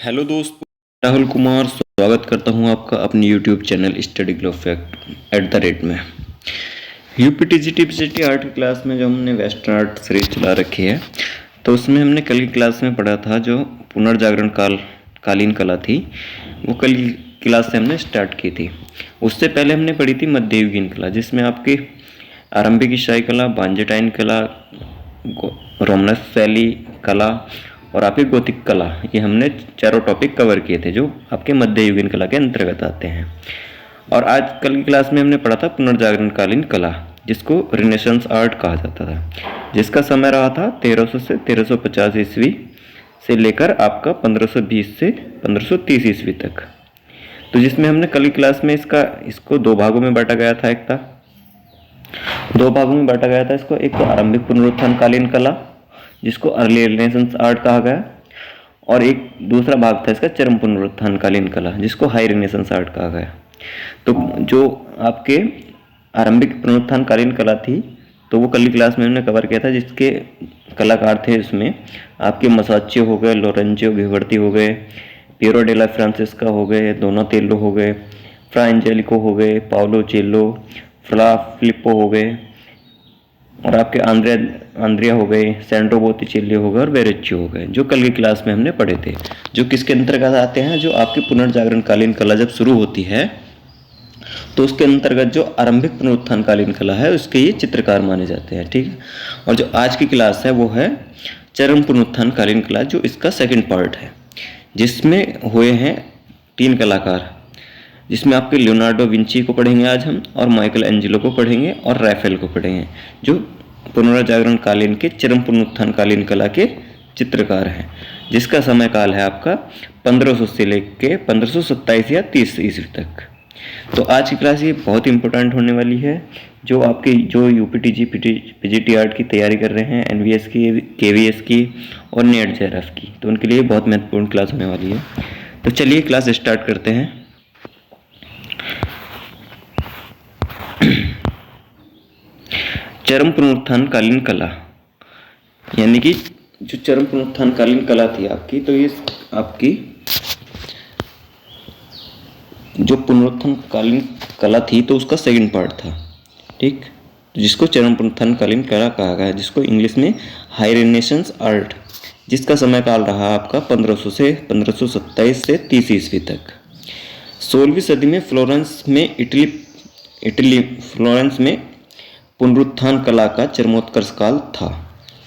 Hello दोस्तों, राहुल कुमार स्वागत करता हूं आपका अपने YouTube channel study glow fact में। यूपीटीजीटी आर्ट की क्लास में जो हमने वेस्टर्न आर्ट सीरीज चला रखी है, तो उसमें हमने कल की क्लास में पढ़ा था जो पुनर्जागरण कालीन कला थी, वो कल की क्लास से हमने स्टार्ट की थी। उससे पहले हमने पढ़ी थी मध्ययुगीन कला, जिसमें आपकी आरंभिक शाही कला, बांजेटाइन कला, रोमनस शैली कला और आपकी गोथिक कला, ये हमने चारों टॉपिक कवर किए थे जो आपके मध्ययुगीन कला के अंतर्गत आते हैं। और आज कल की क्लास में हमने पढ़ा था पुनर्जागरणकालीन कला, जिसको रिनेसेंस आर्ट कहा जाता था, जिसका समय रहा था 1300 से 1350 ईस्वी से लेकर आपका 1520 से 1530 ईस्वी तक। तो जिसमें हमने कल की क्लास में इसको दो भागों में बांटा गया था। इसको एक तो आरंभिक पुनरुत्थानकालीन कला, जिसको अर्ली रिनेसेंस आर्ट कहा गया, और एक दूसरा भाग था इसका चरम पुनरुत्थानकालीन कला, जिसको हाई रिनेसेंस आर्ट कहा गया। तो जो आपके आरंभिक पुनरुत्थानकालीन कला थी, तो वो कल की क्लास में हमने कवर किया था, जिसके कलाकार थे उसमें आपके मसाचियो हो गए, लोरेंजो गिवर्ती हो गए, पियरो डेला फ्रांसिस्का हो गए, दोनातेलो हो गए, फ्रा एंजेलिको हो गए, पाओलो चेलो, फ्रा फिलिप्पो हो गए, और आपके आंद्रिया हो गए, सैंड्रो बोत्तिचेल्ली हो गए और वेरेच्चो हो गए, जो कल की क्लास में हमने पढ़े थे। जो किसके अंतर्गत आते हैं, जो आपकी पुनर्जागरणकालीन कला जब शुरू होती है तो उसके अंतर्गत जो आरंभिक पुनरुत्थानकालीन कला है उसके ये चित्रकार माने जाते हैं। ठीक है। और जो आज की क्लास है वो है चरम पुनरुत्थानकालीन कला, जो इसका सेकेंड पार्ट है, जिसमें हुए हैं 3 कलाकार, जिसमें आपके लियोनार्डो विंची को पढ़ेंगे आज हम, और माइकल एंजेलो को पढ़ेंगे, और रैफेल को पढ़ेंगे, जो पुनर्जागरण कालीन के चरम पुनरुत्थानकालीन कला के चित्रकार हैं, जिसका समय काल है आपका 1500 से लेके 1527 या 30 ईस्वी तक। तो आज की क्लास ये बहुत इंपॉर्टेंट होने वाली है, जो आपके जो यूपीटीजी पीजीटी आर्ट की तैयारी कर रहे हैं, एनवीएस की, केवीएस की और नेट जेआरएफ की, तो उनके लिए बहुत महत्वपूर्ण क्लास होने वाली है। तो चलिए क्लास स्टार्ट करते हैं। चरम पुनरुत्थानकालीन कला, यानी कि जो चरम पुनरुत्थानकालीन कला थी आपकी, तो ये आपकी जो पुनरुत्थानकालीन कला थी तो उसका सेकंड पार्ट था। ठीक, जिसको चरम पुनरुत्थानकालीन कला कहा गया है, जिसको इंग्लिश में हाई रिनेसेंस आर्ट, जिसका समय काल रहा आपका 1500 से 1527 से 30 ईस्वी तक। 16वीं सदी में फ्लोरेंस में पुनरुत्थान कला का चरमोत्कर्ष काल था।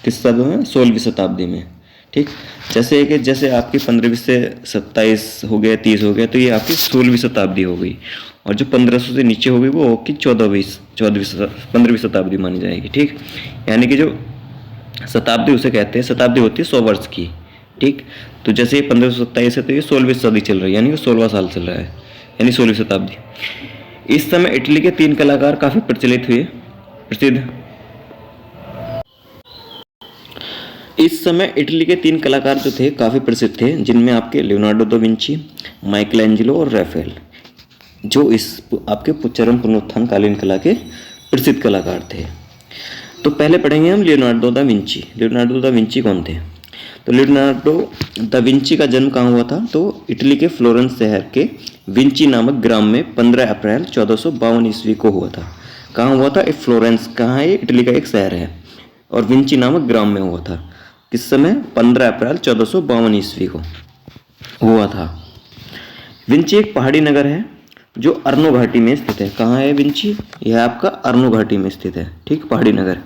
किस सदी में? 16वीं शताब्दी में। ठीक, जैसे आपकी 15वीं से 27 हो गया, 30 हो गया, तो ये आपकी 16वीं शताब्दी हो गई, और जो 1500 से नीचे हो गई वो आपकी 15वीं शताब्दी मानी जाएगी। ठीक, यानी कि जो शताब्दी उसे कहते हैं, शताब्दी होती है 100 वर्ष की। ठीक, तो जैसे ये 1527 है तो ये 16वीं सदी चल रही है, यानी कि 16वां साल चल रहा है, यानी 16वीं शताब्दी। इस समय इटली के 3 कलाकार काफ़ी प्रचलित हुए, प्रसिद्ध। इस समय इटली के 3 कलाकार जो थे काफ़ी प्रसिद्ध थे, जिनमें आपके Leonardo da Vinci, Michael Angelo और रैफेल, जो इस आपके चरम पुनरुत्थानकालीन कला के प्रसिद्ध कलाकार थे। तो पहले पढ़ेंगे हम Leonardo da Vinci. Leonardo da Vinci कौन थे? तो लियोनार्डो दा विंची का जन्म कहाँ हुआ था? तो इटली के फ्लोरेंस शहर के विंची नामक ग्राम में 15 अप्रैल 1452 ईस्वी को हुआ था। कहाँ हुआ था? फ्लोरेंस कहाँ है? इटली का एक शहर है, और विंची नामक ग्राम में हुआ था। किस समय? 15 अप्रैल 1452 ईस्वी को हुआ था। विंची एक पहाड़ी नगर है जो अर्नो घाटी में स्थित है। कहाँ है विंची? यह आपका अर्नो घाटी में स्थित है। ठीक, पहाड़ी नगर।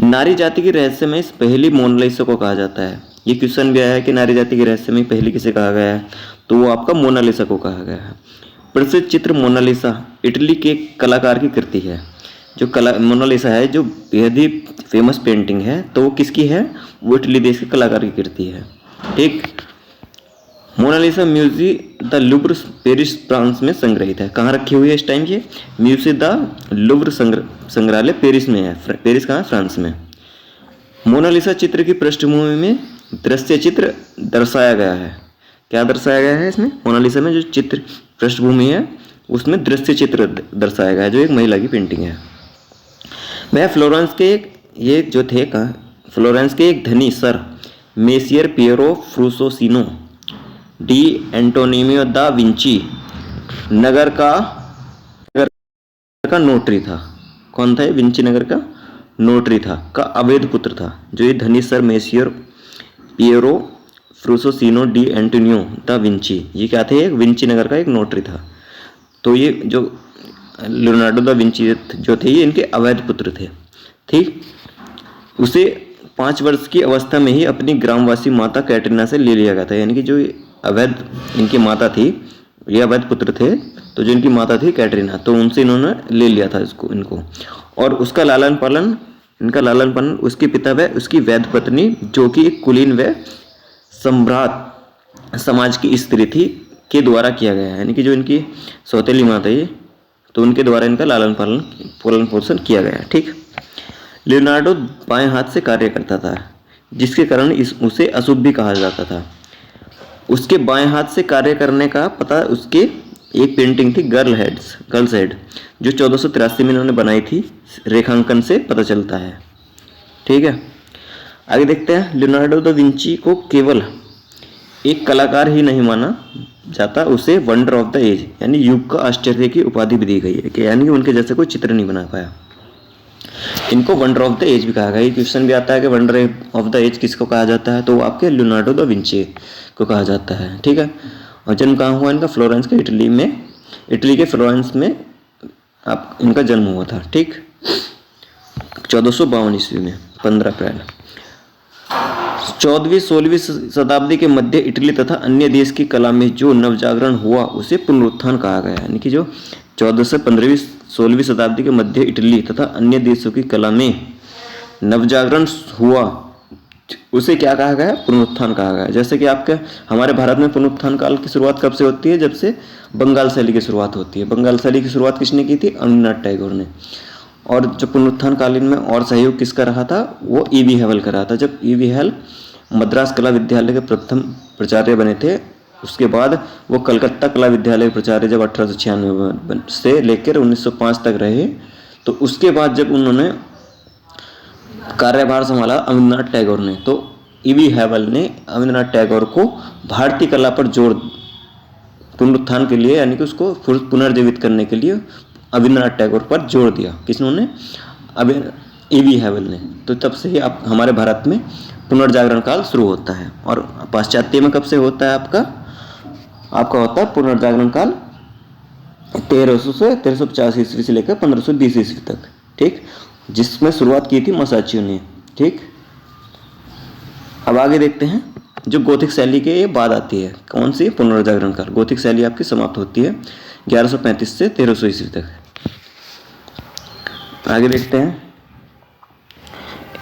नारी जाति की रहस्यमय पहली मोनालिसा को कहा जाता है। ये क्वेश्चन भी आया है कि नारी जाति की रहस्यमय पहली किसे कहा गया है, तो वो आपका मोनालिसा को कहा गया है। प्रसिद्ध चित्र मोनालिसा इटली के कलाकार की कृति है। जो मोनालिसा है, जो बेहद ही फेमस पेंटिंग है, तो वो किसकी है? वो इटली देश के कलाकार की कृति है। ठीक, Mona Lisa museum the Louvre Paris France में संग्रहित है। कहाँ रखी हुई है इस टाइम? ये म्यूजियम द लुव्र संग्रहालय पेरिस में है। पेरिस कहाँ? फ्रांस में। मोनालिसा चित्र की पृष्ठभूमि में दृश्य चित्र दर्शाया गया है। क्या दर्शाया गया है इसमें? मोनालिसा में जो चित्र पृष्ठभूमि है उसमें दृश्य चित्र दर्शाया गया है, जो एक महिला की पेंटिंग है। वह फ्लोरेंस के एक धनी sir messer Piero Fruosino di Antonio da Vinci नगर का नोटरी था। कौन था ये? विंची नगर का नोटरी था, का अवैध पुत्र था। जो ये धनी sir messer Piero Fruosino di Antonio da Vinci, ये क्या थे? एक विंची नगर का एक नोटरी था। तो ये जो लियोनार्डो दा विंची जो थे ये इनके अवैध पुत्र थे। ठीक, उसे 5 वर्ष की अवस्था में ही अपनी ग्रामवासी माता कैटरीना से ले लिया गया था। यानी कि जो अवैध इनकी माता थी, ये अवैध पुत्र थे, तो जो इनकी माता थी कैटरीना, तो उनसे इन्होंने ले लिया था इनको। और उसका लालन पालन उसके पिता व उसकी वैध पत्नी, जो कि एक कुलीन व सम्राट समाज की स्त्री थी, के द्वारा किया गया है। यानी कि जो इनकी सौतेली माँ थी, तो उनके द्वारा इनका लालन पोषण किया गया है। ठीक, लियोनार्डो बाएं हाथ से कार्य करता था, जिसके कारण उसे अशुभ भी कहा जाता था। उसके बाएं हाथ से कार्य करने का पता उसके एक पेंटिंग थी गर्ल्स हेड, जो 1483 में इन्होंने बनाई थी, रेखांकन से पता चलता है। ठीक है, आगे देखते हैं। लियोनार्डो दा विंची को केवल एक कलाकार ही नहीं माना जाता, उसे वंडर ऑफ द एज यानी युग का आश्चर्य की उपाधि भी दी गई है, कि यानी कि उनके जैसे कोई चित्र नहीं बना पाया। इनको वंडर ऑफ द एज भी कहा गया। ये क्वेश्चन भी आता है कि वंडर ऑफ द एज किसको कहा जाता है, तो वो आपके लियोनार्डो दा विंची को कहा जाता है। ठीक है, और जन्म कहाँ हुआ इनका? फ्लोरेंस के इटली के फ्लोरेंस में आप इनका जन्म हुआ था। ठीक, 1452 ईस्वी में 15 अप्रैल। 14वीं-16वीं शताब्दी के मध्य इटली तथा अन्य देश की कला में जो नवजागरण हुआ उसे पुनरुत्थान कहा गया। यानी कि जो 14 से 15वीं-16वीं शताब्दी के मध्य इटली तथा अन्य देशों की कला में नवजागरण हुआ, उसे क्या कहा गया? पुनरुत्थान कहा गया। जैसे कि आपके हमारे भारत में पुनरुत्थान काल की शुरुआत कब से होती है? जब से बंगाल शैली की शुरुआत होती है। बंगाल शैली की शुरुआत किसने की थी? अवनींद्रनाथ टैगोर ने। और जो पुनरुत्थान कालीन में और सहयोग किसका रहा था? वो ई.वी. हैवल का रहा था। जब ई.वी. हैवल मद्रास कला विद्यालय के प्रथम प्राचार्य बने थे, उसके बाद वो कलकत्ता कला विद्यालय के प्राचार्य जब 1896 से लेकर 1905 तक रहे, तो उसके बाद जब उन्होंने कार्यभार संभाला अवनींद्रनाथ टैगोर ने, तो ई.वी. हैवल ने अवनींद्रनाथ टैगोर को भारतीय कला पर जोर पुनरुत्थान के लिए, यानी कि उसको पुनर्जीवित करने के लिए अवनींद्रनाथ टैगोर पर जोर दिया। किसने? ई.वी. हैवल ने। तो तब से ही आप हमारे भारत में पुनर्जागरण काल शुरू होता है। और पाश्चात्य में कब से होता है? आपका होता है पुनर्जागरण काल 1300 से 1350 ईस्वी से लेकर 1520 ईस्वी तक। ठीक, जिसमें शुरुआत की थी मसाचियो ने। ठीक, अब आगे देखते हैं। जो गोथिक शैली के बाद आती है, कौन सी? पुनर्जागरण काल। गोथिक शैली आपकी समाप्त होती है 1135 से 1300 ईस्वी तक। आगे देखते हैं।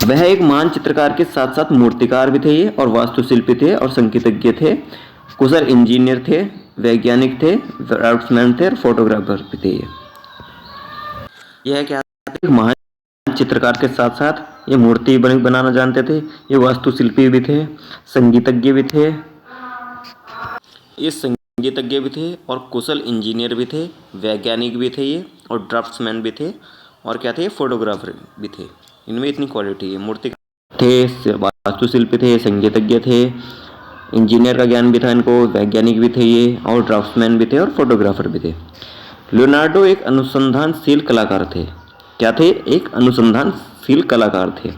वह एक महान चित्रकार के साथ साथ मूर्तिकार भी थे ये, और वास्तुशिल्पी थे, और संगीतज्ञ थे, कुशल इंजीनियर थे, वैज्ञानिक थे, ड्राफ्ट्समैन थे, और फोटोग्राफर भी थे ये। यह क्या थे? एक महान चित्रकार के साथ साथ ये मूर्ति बनाना जानते थे, ये वास्तुशिल्पी भी थे, संगीतज्ञ भी थे, और कुशल इंजीनियर भी थे, वैज्ञानिक भी थे ये, और ड्राफ्ट्समैन भी थे, और क्या थे? फोटोग्राफर भी थे। इनमें इतनी क्वालिटी है। मूर्ति थे, वास्तुशिल्पी थे, संगीतज्ञ थे, इंजीनियर का ज्ञान भी था इनको, वैज्ञानिक भी थे ये, और ड्राफ्ट्समैन भी थे, और फोटोग्राफर भी थे। लियोनार्डो एक अनुसंधानशील कलाकार थे। क्या थे? एक अनुसंधानशील कलाकार थे,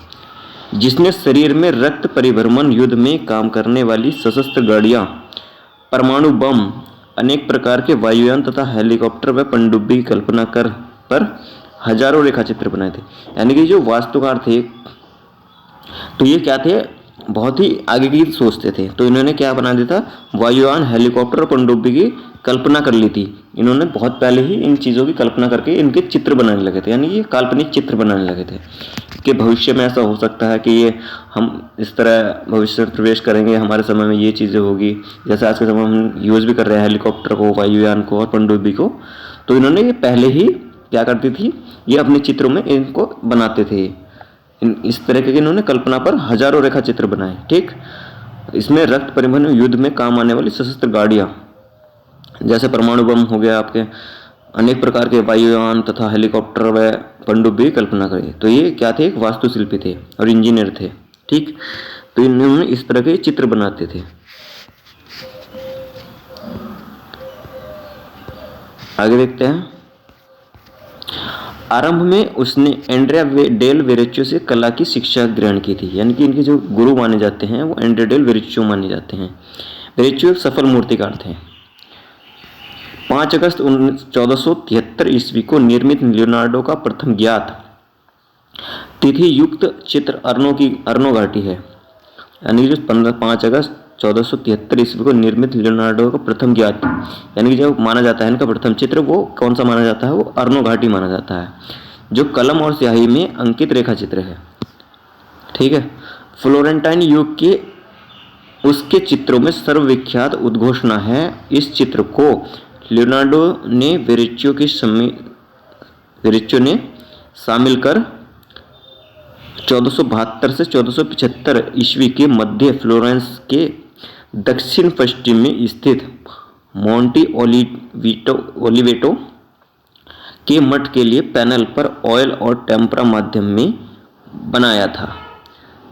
जिसने शरीर में रक्त परिभ्रमण, युद्ध में काम करने वाली सशस्त्र गाड़ियाँ, परमाणु बम, अनेक प्रकार के वायुयान तथा हेलीकॉप्टर व पनडुब्बी की कल्पना पर हजारों रेखाचित्र बनाए थे। यानी कि जो वास्तुकार थे, तो ये क्या थे? बहुत ही आगे की सोचते थे। तो इन्होंने क्या बना दिया था? वायुयान, हेलीकॉप्टर और पनडुब्बी की कल्पना कर ली थी। इन्होंने बहुत पहले ही इन चीज़ों की कल्पना करके इनके चित्र बनाने लगे थे, यानी ये काल्पनिक चित्र बनाने लगे थे कि भविष्य में ऐसा हो सकता है कि ये हम इस तरह भविष्य में प्रवेश करेंगे, हमारे समय में ये चीज़ें होगी। जैसे आज के समय में हम यूज़ भी कर रहे हैं हेलीकॉप्टर को, वायुयान को और पनडुब्बी को। तो इन्होंने ये पहले ही क्या करती थी, ये अपने चित्रों में इनको बनाते थे। इस तरह के इन्होंने कल्पना पर हजारों रेखा चित्र बनाए। ठीक, इसमें रक्त परिवहन, युद्ध में काम आने वाली सशस्त्र गाड़ियाँ, जैसे परमाणु बम हो गया, आपके अनेक प्रकार के वायुयान तथा हेलीकॉप्टर व पनडुब्बी की कल्पना करी। तो ये क्या थे? एक वास्तुशिल्पी थे और इंजीनियर थे। ठीक, तो इन्होंने इस तरह के चित्र बनाते थे। आगे देखते हैं। आरंभ में उसने एंड्रिया डेल वेरेच्चो से कला की शिक्षा ग्रहण की थी, यानी कि इनके जो गुरु माने जाते हैं वो एंड्रिया डेल वेरेच्चो माने जाते हैं। वेरेच्चो एक सफल मूर्तिकार थे। 5 अगस्त 1473 ईस्वी को निर्मित लियोनार्डो का प्रथम ज्ञात तिथि युक्त चित्र अर्नो घाटी है, यानी जो 5 अगस्त 1473 ईस्वी को निर्मित लियोनार्डो का प्रथम ज्ञात, यानी कि जो माना जाता है इनका प्रथम चित्र वो कौन सा माना जाता है, वो अर्नो घाटी माना जाता है, जो कलम और स्याही में अंकित रेखा चित्र है। ठीक है। फ्लोरेंटाइन युग के उसके चित्रों में सर्वविख्यात उद्घोषणा है। इस चित्र को लियोनार्डो ने वेरेच्चो ने शामिल कर 1472 से 1475 ईस्वी के मध्य फ्लोरेंस के दक्षिण पश्चिम में स्थित मोंटी ओलिवेटो के मठ के लिए पैनल पर ऑयल और टेम्परा माध्यम में बनाया था।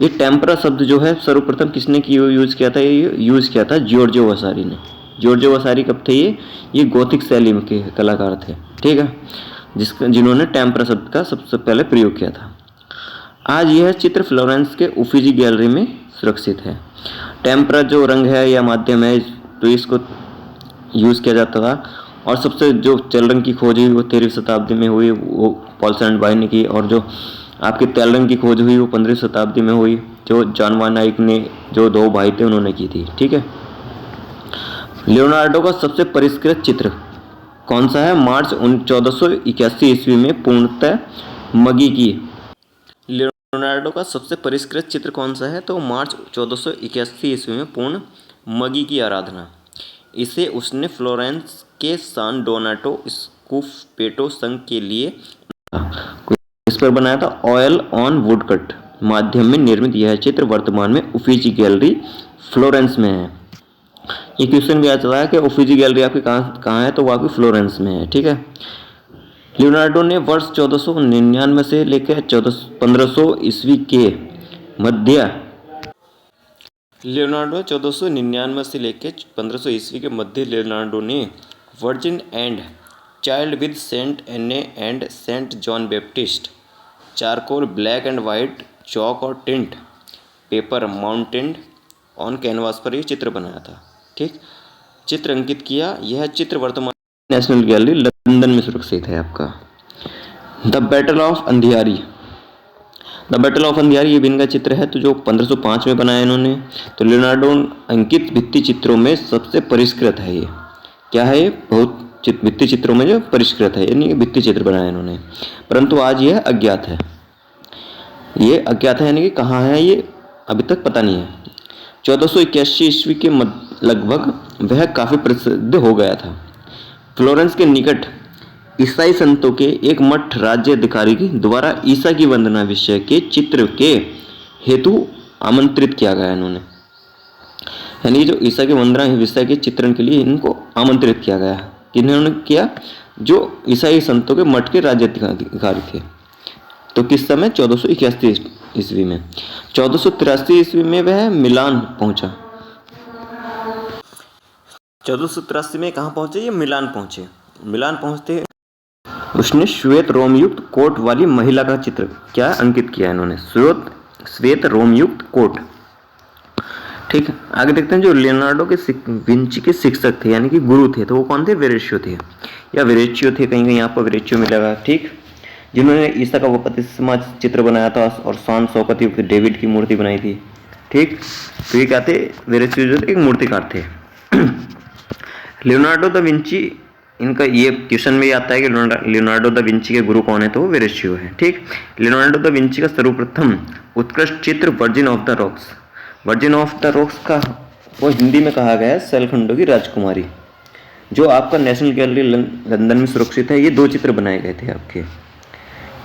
ये टेम्परा शब्द जो है सर्वप्रथम किसने यूज किया था, ये यूज किया था जियोर्जियो वासारी ने। जियोर्जियो वासारी कब थे, ये गोथिक शैली के कलाकार थे। ठीक है, जिन्होंने टेम्परा शब्द का सबसे पहले प्रयोग किया था। आज यह चित्र फ्लोरेंस के उफिजी गैलरी में सुरक्षित है। टेम्परा जो रंग है या माध्यम है तो इसको यूज़ किया जाता था, और सबसे जो तेल रंग की खोज हुई वो 13वीं शताब्दी में हुई, वो पॉल एंड बाय ने की, और जो आपके तेल रंग की खोज हुई वो 15वीं शताब्दी में हुई, जो जॉन वान आइक ने, जो 2 भाई थे उन्होंने की थी। ठीक है। लियोनार्डो का सबसे परिष्कृत चित्र कौन सा है? मार्च 1481 ईस्वी में पूर्णतः मगी की। लियोनार्डो का सबसे परिष्कृत चित्र कौन सा है? तो मार्च 1481 ईस्वी में पूर्ण मगी की आराधना। इसे उसने फ्लोरेंस के सान डोनाटो स्कूफेटो संघ के लिए इस पर बनाया था। ऑयल ऑन वुडकट माध्यम में निर्मित यह चित्र वर्तमान में उफिजी गैलरी फ्लोरेंस में है। ये क्वेश्चन भी आता है कि उफिजी गैलरी आपकी कहाँ है, तो वो आपकी फ्लोरेंस में है। ठीक है। लियोनार्डो ने वर्ष 1499 से लेकर 1500 ईस्वी के मध्य 1500 ईस्वी के मध्य लियोनार्डो ने Virgin and Child with Saint Anne and Saint John Baptist charcoal black and white chalk और tint paper mounted on canvas पर यह चित्र बनाया था। ठीक, चित्र अंकित किया। यह चित्र वर्तमान नेशनल गैलरी लंदन में सुरक्षित है आपका। द बैटल ऑफ अंधियारी। द बैटल ऑफ अंधियारी ये भी इनका चित्र है, तो जो 1505 में बनाया इन्होंने। तो लियोनार्डो अंकित भित्ति चित्रों में सबसे परिष्कृत है। ये क्या है? ये बहुत भित्ति चित्रों में जो परिष्कृत है, यानी भित्ति चित्र बनाया इन्होंने, परंतु आज यह अज्ञात है। ये अज्ञात है, यानी कि कहाँ है ये अभी तक पता नहीं है। 1481 ईस्वी के लगभग वह काफ़ी प्रसिद्ध हो गया था। फ्लोरेंस के निकट ईसाई संतों के एक मठ राज्य अधिकारी के द्वारा ईसा की वंदना विषय के चित्र के हेतु आमंत्रित किया गया इन्होंने, यानी जो ईसा की वंदना विषय के चित्रण के लिए इनको आमंत्रित किया गया। किन्होंने किया? जो ईसाई संतों के मठ के राज्य अधिकारी थे। तो किस समय? 1481 ईस्वी में। 1483 ईस्वी में वह मिलान पहुंचा। 1483 में कहाँ पहुंचे? ये मिलान पहुंचे। मिलान पहुंचते उसने श्वेत रोमयुक्त कोट वाली महिला का चित्र क्या अंकित किया इन्होंने? श्वेत रोमयुक्त कोट। ठीक है, आगे देखते हैं। जो लियोनार्डो के विंची के शिक्षक थे, यानी कि गुरु थे, तो वो कौन थे? वेरेच्चो थे, या वेरेच्चो थे, कहीं कहीं आपको वेरेच्चो मिलेगा। ठीक, जिन्होंने ईसा का 25वां चित्र बनाया था और शान शौकत युक्त डेविड की मूर्ति बनाई थी। ठीक, तो ये क्या थे? वेरेच्चो जो थे एक मूर्तिकार थे। लियोनार्डो दा विंची, इनका ये क्वेश्चन में आता है कि लियोनार्डो दा विंची के गुरु कौन है, तो वो वेरेच्चो है। ठीक, लियोनार्डो दा विंची का सर्वप्रथम उत्कृष्ट चित्र virgin of the rocks. Virgin of the rocks का वो हिंदी में कहा गया है सैलखंडों की राजकुमारी, जो आपका नेशनल गैलरी लंदन में सुरक्षित है। ये 2 चित्र बनाए गए थे आपके।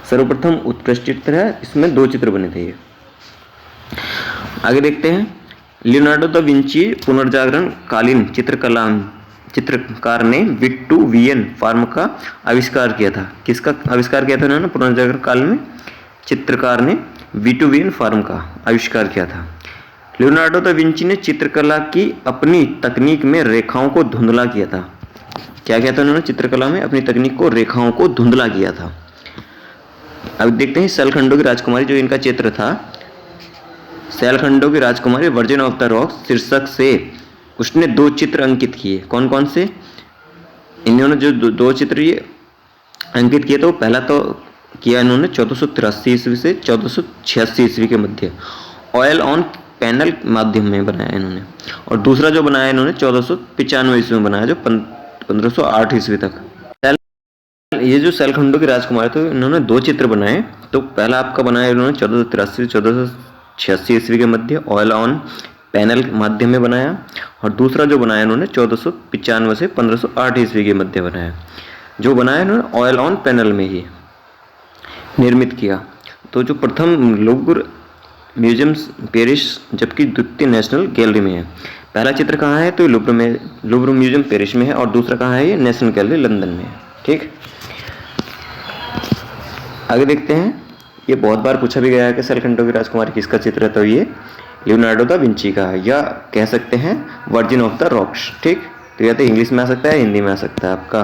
सर्वप्रथम उत्कृष्ट चित्र है, इसमें 2 चित्र बने थे ये। आगे देखते हैं। लियोनार्डो दा विंची पुनर्जागरण कालीन चित्रकार ने विट्रुवियन फॉर्म का आविष्कार किया था। किसका आविष्कार किया था उन्होंने? पुनर्जागरण काल में चित्रकार ने विट्रुवियन फॉर्म का आविष्कार किया था। लियोनार्डो दा विंची ने चित्रकला की अपनी तकनीक में रेखाओं को धुंधला किया था। क्या किया था उन्होंने चित्रकला में? अपनी तकनीक को, रेखाओं को धुंधला किया था। अब देखते हैं सैलखंडों की राजकुमारी, जो इनका चित्र था, सैलखंडों की राजकुमारी वर्जिन ऑफ द रॉक शीर्षक से उसने 2 चित्र अंकित किए। कौन कौन से? इन्होंने जो 2 चित्र ये अंकित किए, तो पहला तो किया इन्होंने 1483 ईस्वी से 1486 ईस्वी के मध्य, ऑयल ऑन पैनल माध्यम में बनाया इन्होंने। और दूसरा जो बनाया इन्होंने 1495 ईस्वी में बनाया, जो 1508 ईस्वी तक। ये जो सैलखंडों की राजकुमारी, तो इन्होंने 2 चित्र बनाए। तो पहला आपका बनाया इन्होंने 1483 से 1486 ईस्वी के मध्य, ऑयल ऑन पैनल माध्यम में बनाया। और दूसरा जो बनाया इन्होंने 1495 से 1508 ईस्वी के मध्य बनाया। जो बनाया इन्होंने ऑयल ऑन पैनल में ही निर्मित किया। तो जो प्रथम लुव्र म्यूजियम पेरिस, जबकि द्वितीय नेशनल गैलरी में है। पहला चित्र कहाँ है? तो लुव्र म्यूजियम पेरिस में है, और दूसरा कहाँ है? ये नेशनल गैलरी लंदन में है। ठीक, आगे देखते हैं। ये बहुत बार पूछा भी गया है कि सैलखंडों की राजकुमारी किसका चित्र है? तो ये लियोनार्डो दा विंची का है, या कह सकते हैं वर्जिन ऑफ द रॉक्स। ठीक, तो या तो इंग्लिश में आ सकता है, हिंदी में आ सकता है आपका।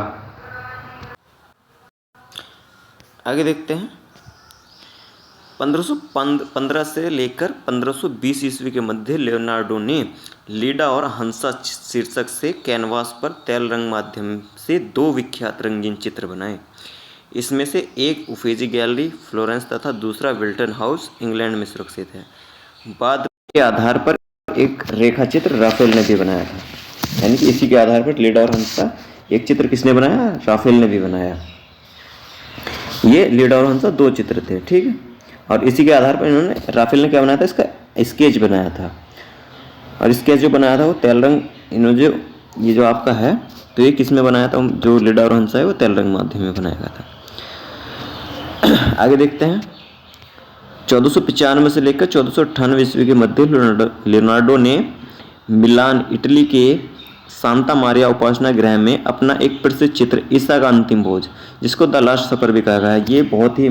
आगे देखते हैं। 1515 से लेकर 1520 ईस्वी के मध्य लियोनार्डो ने लीडा और हंसा शीर्षक से कैनवास पर तेल रंग माध्यम से 2 विख्यात रंगीन चित्र बनाए। इसमें से एक उफेजी गैलरी फ्लोरेंस तथा दूसरा विल्टन हाउस इंग्लैंड में सुरक्षित है। बाद के आधार पर एक रेखा चित्र राफेल ने भी बनाया था, यानी कि इसी के आधार पर लीडा और हंसा एक चित्र किसने बनाया? राफेल ने भी बनाया। ये लीडा और हंसा 2 चित्र थे। ठीक है, और इसी के आधार पर इन्होंने, राफेल ने क्या बनाया था? इसका स्केच बनाया था। और स्केच जो बनाया था वो तेल रंग, इन्होंने जो ये जो आपका है, तो ये किस में बनाया था? जो लीडा और हंसा है वो तेल रंग माध्यम में बनाया गया था। आगे देखते हैं। 1495 से लेकर 1498 ईस्वी के मध्य लियोनार्डो ने मिलान, इटली के सांता मारिया उपासना गृह में अपना एक प्रसिद्ध चित्र ईसा का अंतिम भोज, जिसको द लास्ट सपर भी कहा गया है। ये बहुत ही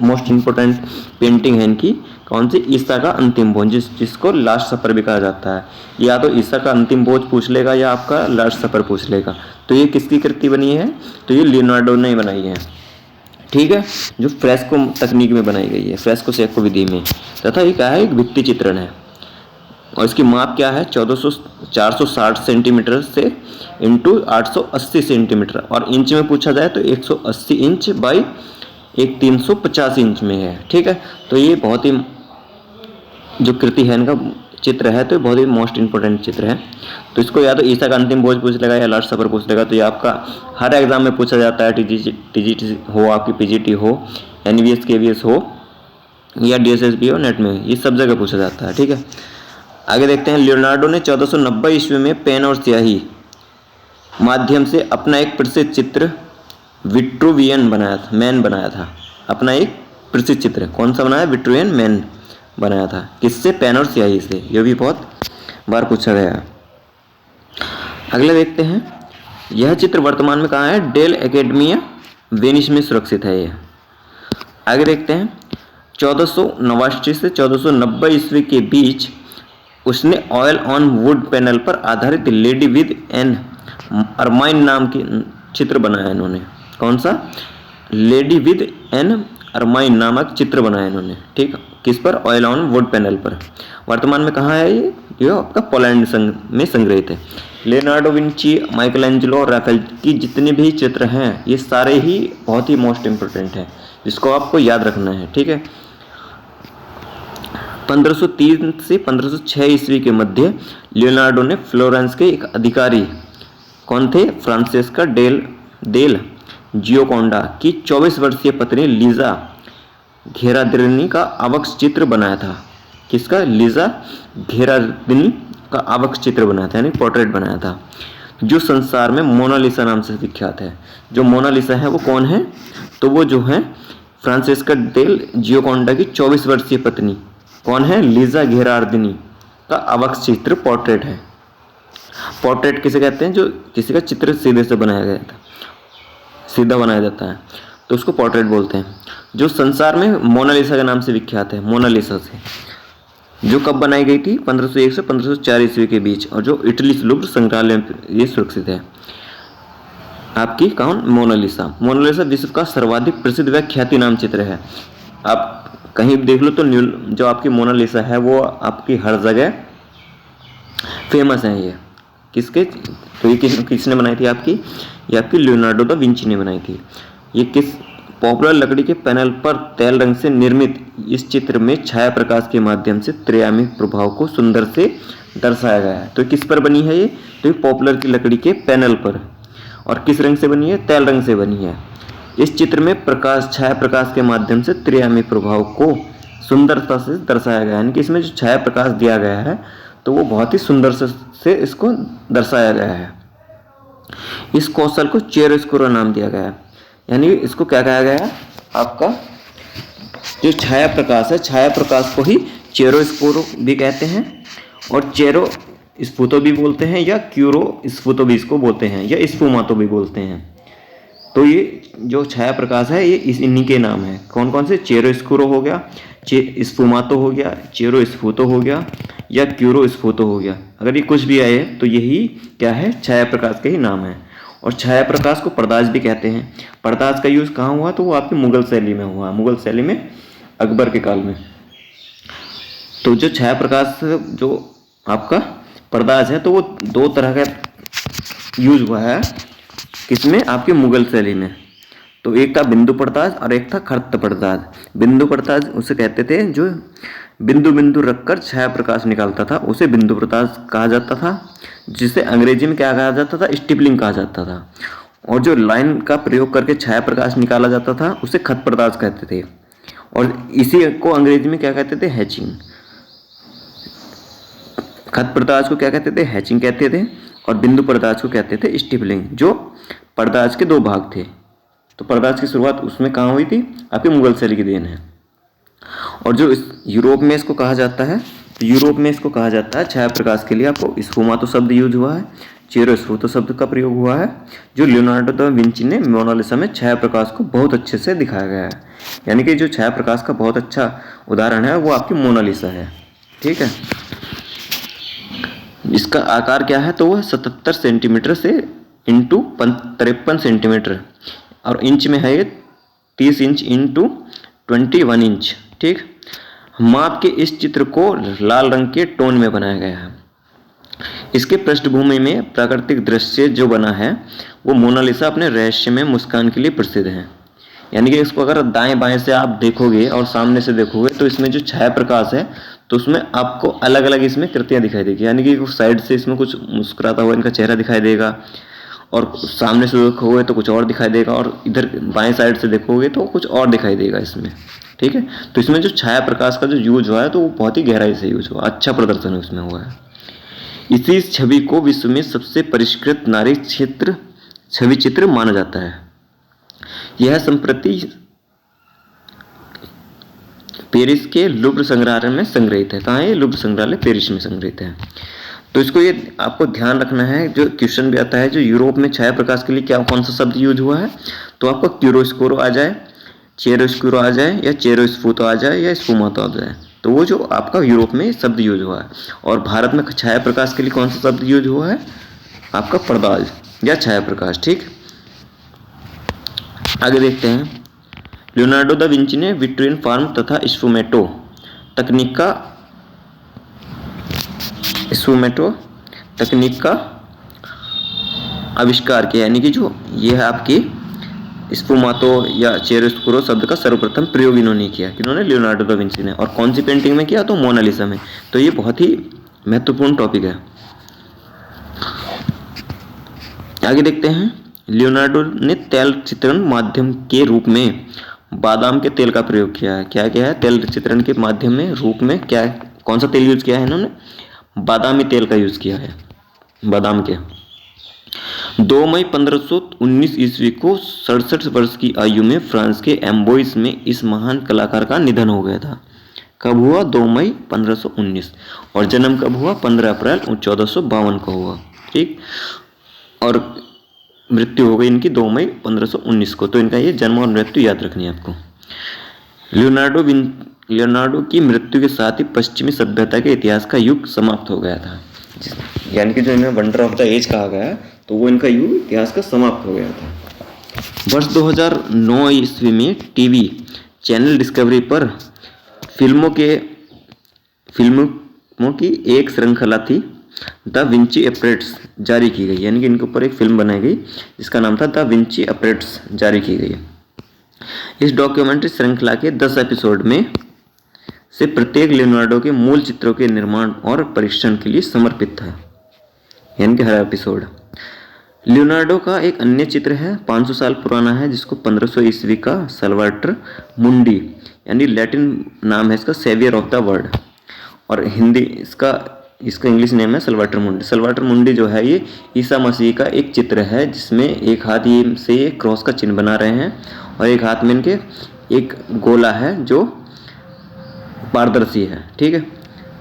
मोस्ट इम्पोर्टेंट पेंटिंग है इनकी। कौन सी? ईसा का अंतिम भोज, जिसको लास्ट सपर भी कहा जाता है। या तो ईसा का अंतिम भोज पूछ लेगा, या आपका लास्ट सपर पूछ लेगा। तो ये किसकी कृति बनी है? तो ये लियोनार्डो ने बनाई है। ठीक है, जो फ्रेस्को तकनीक में बनाई गई है, फ्रेस्को सेको विधि में। तथा ये क्या है? एक भित्ति चित्रण है, और इसकी माप क्या है? 460 सेंटीमीटर से इंटू 880 सेंटीमीटर, और इंच में पूछा जाए तो 180 इंच बाई 350 इंच में है। ठीक है, तो ये बहुत ही जो कृति है इनका चित्र है, तो बहुत ही मोस्ट इंपोर्टेंट चित्र है। तो इसको या तो ईसा का अंतिम भोज पूछ लेगा, या लास्ट सपर पूछ लेगा। तो ये आपका हर एग्जाम में पूछा जाता है, टीजीटी हो, आपकी पीजीटी हो, एनवीएस केवीएस हो, या डीएसएसबी हो, नेट में, ये सब जगह पूछा जाता है। ठीक है, आगे देखते हैं। लियोनार्डो ने 1490 ईस्वी में पेन और स्याही माध्यम से अपना एक प्रसिद्ध चित्र विट्रुवियन मैन बनाया था। अपना एक प्रसिद्ध चित्र कौन सा बनाया? विट्रुवियन मैन बनाया था। किससे? पेन और स्याही से। यह भी बहुत बार पूछा गया है। अगला देखते हैं। यह चित्र वर्तमान में कहाँ है? डेल एकेडमिया वेनिस में सुरक्षित है यह। आगे देखते हैं। 1489 से 1490 ईस्वी के बीच उसने ऑयल ऑन वुड पैनल पर आधारित लेडी विद एन अरमाइन नाम की चित्र बनाया इन्होंने। कौन सा? लेडी विद एन अरमाइन नामक चित्र बनाया इन्होंने। ठीक, किस पर? ऑयल ऑन वुड पैनल पर। वर्तमान में कहाँ है ये? जो आपका पोलैंड में संग्रहित है। लियोनार्डो विंची, माइकलैंजेलो और राफेल की जितने भी चित्र हैं, ये सारे ही बहुत ही मोस्ट इम्पोर्टेंट हैं, जिसको आपको याद रखना है। ठीक है, 1503 से 1506 ईस्वी के मध्य लियोनार्डो ने फ्लोरेंस के एक अधिकारी, कौन थे? फ्रांसेस्का डेल जियोकोंडा की 24 वर्षीय पत्नी लीजा घेरार्दिनी का आवक्ष चित्र बनाया था। किसका? लीजा घेरार्दिनी का आवक्ष चित्र बनाया था, यानी पोर्ट्रेट बनाया था, जो संसार में मोनालिसा नाम से विख्यात है। जो मोनालिसा है वो कौन है? तो वो जो है फ्रांसेस्का डेल जियोकोंडा की 24 वर्षीय पत्नी कौन है? लीजा घेरार्दिनी का आवक्ष चित्र पोर्ट्रेट है। पोर्ट्रेट किसे कहते हैं? जो किसी का चित्र सीधे से बनाया गया था, सीधा बनाया जाता है, तो उसको पोर्ट्रेट बोलते हैं। जो संसार में मोनालिसा के नाम से विख्यात है, मोनालिसा से, जो कब बनाई गई थी? 1501 से 1504 ईस्वी के बीच, और जो इटली लुव्र संग्रहालय में ये सुरक्षित है। आपकी कौन, मोनालिसा। मोनालिसा विश्व का सर्वाधिक प्रसिद्ध व ख्यातिनाम चित्र है। आप कहीं भी देख लो तो जो आपकी मोनालिसा है वो आपकी हर जगह फेमस है। ये किसके, तो ये किसने बनाई थी आपकी, ये आपकी लियोनार्डो दा विंची ने बनाई थी। ये किस पॉपुलर लकड़ी के पैनल पर तेल रंग से निर्मित इस चित्र में छाया प्रकाश के माध्यम से त्रियामी प्रभाव को सुंदर से दर्शाया गया है। तो किस पर बनी है ये, तो ये पॉपुलर की लकड़ी के पैनल पर, और किस रंग से बनी है, तेल रंग से बनी है। इस चित्र में प्रकाश, छाया प्रकाश के माध्यम से त्रियामी प्रभाव को सुंदरता से दर्शाया गया है। यानी कि इसमें जो छाया प्रकाश दिया गया है तो वो बहुत ही सुंदर से इसको दर्शाया गया है। इस कौशल को चियरोस्कुरो नाम दिया गया है। यानी इसको क्या कहा गया है, आपका जो छाया प्रकाश है, छाया प्रकाश को ही चियरोस्कुरो भी कहते हैं, और चेरो स्फुतो भी बोलते हैं, या क्यूरो स्फुतो भी इसको बोलते हैं, या स्फुमातो भी बोलते हैं। तो ये जो छाया प्रकाश है ये इन्हीं के नाम है। कौन कौन से, चियरोस्कुरो हो गया, स्फुमातो हो गया, चियरो स्फुतो हो गया, या क्यूरो स्फुतो हो गया। अगर ये कुछ भी आए तो यही क्या है, छाया प्रकाश के ही नाम है। और छाया प्रकाश को पर्दाज भी कहते हैं। पर्दाज का यूज़ कहाँ हुआ, तो वो आपकी मुगल शैली में हुआ, मुगल शैली में अकबर के काल में। तो जो छाया प्रकाश जो आपका पर्दाज है तो वो दो तरह का यूज हुआ है, किसमें, आपके मुगल शैली में। तो एक था बिंदु पर्दाज और एक था खर्त पर्दाज। बिंदु पर्दाज उसे कहते थे जो बिंदु बिंदु रखकर छाया प्रकाश निकालता था, उसे बिंदु पर्दाज कहा जाता था, जिसे अंग्रेजी में क्या कहा जाता था, स्टिपलिंग कहा जाता था। और जो लाइन का प्रयोग करके छाया प्रकाश निकाला जाता था उसे खत पर्दाज कहते थे, और इसी को अंग्रेजी में क्या कहते थे, हैचिंग। खत पर्दाज को क्या कहते थे, हैचिंग कहते थे, और बिंदु पर्दाज को कहते थे स्टिपलिंग। जो पर्दाज के दो भाग थे। तो पर्दाज की शुरुआत उसमें कहाँ हुई थी, आपके मुगल शैली की देन है। और जो इस यूरोप में इसको कहा जाता है, तो यूरोप में इसको कहा जाता है छाया प्रकाश के लिए आपको स्फुमातो शब्द यूज हुआ है, चेरो स्फुतो शब्द का प्रयोग हुआ है, जो लियोनार्डो दा विंची ने मोनालिसा में छाया प्रकाश को बहुत अच्छे से दिखाया गया है। यानी कि जो छाया प्रकाश का बहुत अच्छा उदाहरण है वो आपकी मोनालिसा है। ठीक है, इसका आकार क्या है, तो वह 77 सेंटीमीटर से इंटू 53 सेंटीमीटर, और इंच में है ये 30 इंच इंटू 21 इंच। ठीक, माप के इस चित्र को लाल रंग के टोन में बनाया गया है। इसके पृष्ठभूमि में प्राकृतिक दृश्य जो बना है वो मोनालिसा अपने रहस्यमय मुस्कान के लिए प्रसिद्ध है। यानी कि इसको अगर दाएं बाएं से आप देखोगे और सामने से देखोगे तो इसमें जो छाया प्रकाश है तो उसमें आपको अलग अलग इसमें कृतियां दिखाई देगी। यानी कि साइड से इसमें कुछ मुस्कुराता हुआ इनका चेहरा दिखाई देगा, और सामने से देखोगे तो कुछ और दिखाई देगा, और इधर बाएं साइड से देखोगे तो कुछ और दिखाई देगा इसमें। ठीक है, तो इसमें जो छाया प्रकाश का जो यूज हुआ है तो वो बहुत ही गहराई से यूज हुआ, अच्छा प्रदर्शन उसमें हुआ है। इसी छवि को विश्व में सबसे परिष्कृत नारी क्षेत्र छवि चित्र माना जाता है। यह संप्रति पेरिस के लुव्र संग्रहालय में संग्रहित है। कहाँ है, लुव्र संग्रहालय पेरिस में संग्रहित है। तो इसको ये आपको ध्यान रखना है, जो क्वेश्चन भी आता है जो यूरोप में छाया प्रकाश के लिए क्या कौन सा शब्द यूज हुआ है, तो आपको क्यूरोस्कुरो आ जाए, चेरोस्कुरो आ जाए, या चेरोस्फुतो आ जाए, या स्फुमातो आ जाए। तो वो जो आपका यूरोप में शब्द यूज हुआ है। और भारत में छाया प्रकाश के लिए कौन सा शब्द यूज हुआ है, आपका पर्दाज या छाया प्रकाश। ठीक, आगे देखते हैं। लियोनार्डो दा विंची ने विट्रियन फॉर्म तथा स्फुमेटो तकनीक का आविष्कार किया। यानी कि जो ये है आपकी स्फुमातो या चियरोस्कुरो शब्द का सर्वप्रथम प्रयोग इन्होंने किया, किन्होंने, लियोनार्डो दा विंची ने। और कौन सी पेंटिंग में किया, तो मोनालिसा में। तो ये बहुत ही महत्वपूर्ण टॉपिक है। आगे देखते हैं। लियोनार्डो ने तेल चित्रण माध्यम के रूप में बादाम के तेल का प्रयोग किया है। क्या किया है, तेल चित्रण के माध्यम में रूप में क्या, कौन सा तेल यूज किया है इन्होंने, बादामी तेल का यूज किया है, बादाम के। 2 मई 1519 ईस्वी को 67 वर्ष की आयु में फ्रांस के एम्बोइस में इस महान कलाकार का निधन हो गया था। कब हुआ, 2 मई 1519, और जन्म कब हुआ, 15 अप्रैल 1452 को हुआ। ठीक, और मृत्यु हो गई इनकी 2 मई 1519 को। तो इनका ये जन्म और मृत्यु याद रखनी है आपको। लियोनार्डो की मृत्यु के साथ ही पश्चिमी सभ्यता के इतिहास का युग समाप्त हो गया था। यानी कि जो इन्हें वंडर ऑफ द एज कहा गया है, तो वो इनका युग इतिहास का समाप्त हो गया था। वर्ष 2009 ईस्वी में टीवी चैनल डिस्कवरी पर फिल्मों की एक श्रृंखला थी द विंची एपरेट्स जारी की गई, यानी कि इनके ऊपर एक फिल्म बनाई गई जिसका नाम था द विंची एपरेट्स जारी की गई। इस डॉक्यूमेंट्री श्रृंखला के 10 एपिसोड में से प्रत्येक लियोनार्डो के मूल चित्रों के निर्माण और परीक्षण के लिए समर्पित था, यानी कि हर एपिसोड। लियोनार्डो का एक अन्य चित्र है 500 साल पुराना है, जिसको 1500 ईस्वी का सल्वाटर मुंडी, यानी लैटिन नाम है इसका सेवियर ऑफ द वर्ल्ड, और हिंदी इसका इंग्लिश नेम है सल्वाटर मुंडी। सल्वाटर मुंडी जो है ये ईसा मसीह का एक चित्र है, जिसमें एक हाथ ये से ये क्रॉस का चिन्ह बना रहे हैं और एक हाथ में इनके एक गोला है जो पारदर्शी है। ठीक है,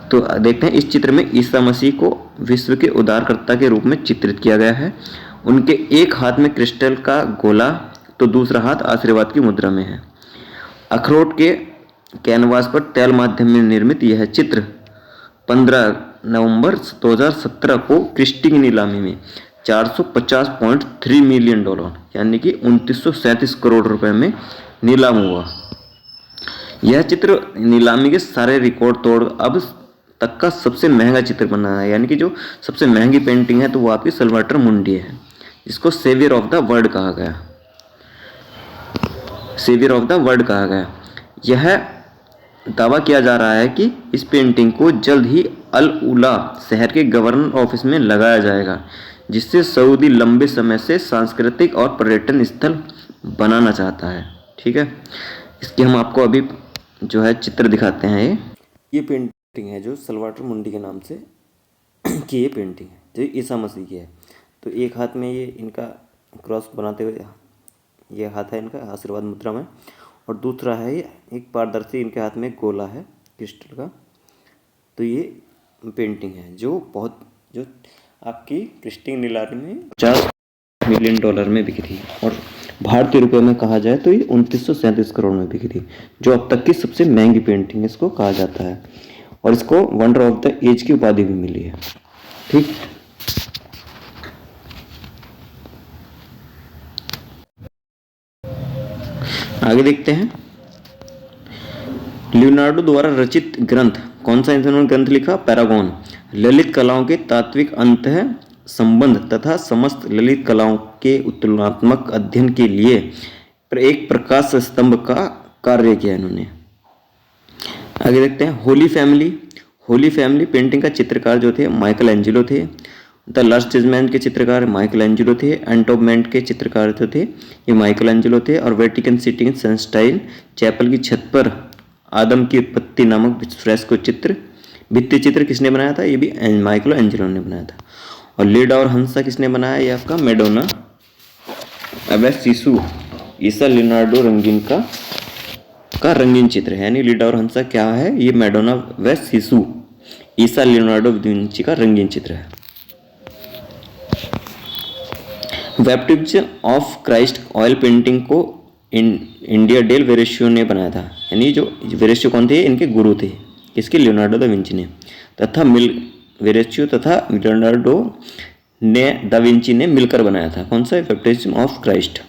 तो देखते हैं इस चित्र में ईसा मसीह को विश्व के उद्धारकर्ता के रूप में चित्रित किया गया है। उनके एक हाथ में क्रिस्टल का गोला तो दूसरा हाथ आशीर्वाद की मुद्रा में है। अखरोट के कैनवास पर तैल माध्यम में निर्मित यह चित्र 15 नवंबर 2017 को क्रिस्टी की नीलामी में $450.3 मिलियन यानी कि 2937 करोड़ रुपए में नीलाम हुआ। यह चित्र नीलामी के सारे रिकॉर्ड तोड़ अब तक का सबसे महंगा चित्र बना है, यानी कि जो सबसे महंगी पेंटिंग है तो वो आपकी सल्वाटर मुंडी है, जिसको सेवियर ऑफ द वर्ल्ड कहा गया। सेवियर ऑफ द वर्ल्ड कहा गया। यह दावा किया जा रहा है कि इस पेंटिंग को जल्द ही अल उला शहर के गवर्नर ऑफिस में लगाया जाएगा, जिससे सऊदी लंबे समय से सांस्कृतिक और पर्यटन स्थल बनाना चाहता है। ठीक है, इसकी हम आपको अभी जो है चित्र दिखाते हैं। ये पेंटिंग है जो सल्वाटर मुंडी के नाम से की ये पेंटिंग है जो ईसा मसीह की है। तो एक हाथ में ये इनका क्रॉस बनाते हुए ये हाथ है इनका आशीर्वाद मुद्रा में, और दूसरा है ये एक पारदर्शी इनके हाथ में गोला है क्रिस्टल का। तो ये पेंटिंग है जो आपकी क्रिस्टी नीलामी में $50 मिलियन में बिकी थी, और भारतीय रुपए में कहा जाए तो ये 2937 करोड़ में बिकी थी, जो अब तक की सबसे महंगी पेंटिंग इसको कहा जाता है, और इसको वंडर ऑफ द एज की उपाधि भी मिली है। ठीक, आगे देखते हैं। लियोनार्डो द्वारा रचित ग्रंथ, कौन सा इन्होंने ग्रंथ लिखा? पैरागॉन, ललित कलाओं के तात्विक अंतः संबंध तथा समस्त ललित कलाओं के तुलनात्मक अध्ययन के लिए एक प्रकाश स्तंभ का कार्य किया इन्होंने। आगे देखते हैं। होली फैमिली पेंटिंग का चित्रकार जो थे माइकल एंजेलो थे। द लास्ट जजमेंट के चित्रकार माइकल एंजेलो थे। एंटोमेंट के चित्रकार जो थे ये माइकल एंजेलो थे। और वेटिकन सिटी के सेंस्टाइन चैपल की छत पर आदम की उत्पत्ति नामक फ्रेस्को चित्र, भित्ति चित्र किसने बनाया था? ये भी माइकल एंजेलो ने बनाया था। और लीडा और हंसा किसने बनाया? ये आपका मैडोना व शिशु ईसा लियोनार्डो रंगीन का रंगीन चित्र है। यानी लीडा और हंसा क्या है? ये मैडोना व शिशु ईसा लियोनार्डो विंची का रंगीन चित्र है। Baptism of Christ oil painting को इंडिया डेल वेरेशियो ने बनाया था। यानी जो वेरेशियो कौन थे? इनके गुरु थे, किसके? लियोनार्डो दा विंची ने। तथा वेरेशियो तथा लियोनार्डो ने दा विंची ने मिलकर बनाया था। कौन सा? Baptism of Christ.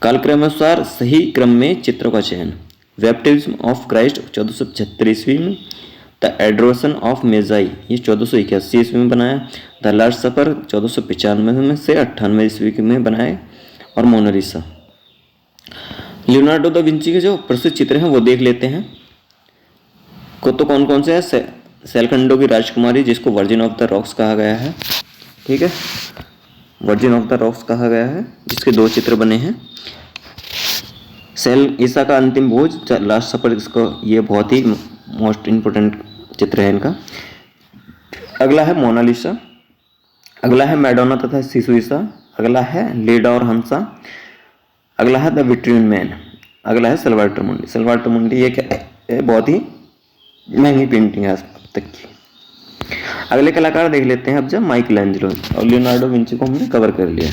कालक्रमानुसार सही क्रम में चित्रों का चयन। बैप्टिज्म ऑफ क्राइस्ट 1475 ईस्वी में। द एडोरेशन ऑफ मेजाई ये 1481 ईस्वी में बनाया। द लास्ट सफर 1495 में से 98 ईस्वी में बनाए। और मोनालिसा। लियोनार्डो दा विंची के जो प्रसिद्ध चित्र हैं वो देख लेते हैं। तो कौन कौन से हैं? सेलखंडो की राजकुमारी जिसको वर्जिन ऑफ द रॉक्स कहा गया है। ठीक है, वर्जिन ऑफ द रॉक्स कहा गया है, जिसके 2 चित्र बने हैं। ईसा का अंतिम भोज लास्ट सफर, जिसको ये बहुत ही मोस्ट इम्पोर्टेंट चित्र है इनका। अगला है मोनालिसा। अगला है मैडोना तथा शिशु ईसा। अगला है लीडा और हंसा। अगला है द विट्रियन मैन। अगला है सल्वाटर मुंडी। सल्वाटर मुंडी ये क्या है? बहुत ही महंगी पेंटिंग है आज तक की। अगले कलाकार देख लेते हैं अब जब माइकल एंजेलो और लियोनार्डो विंची को हमने कवर कर लिया।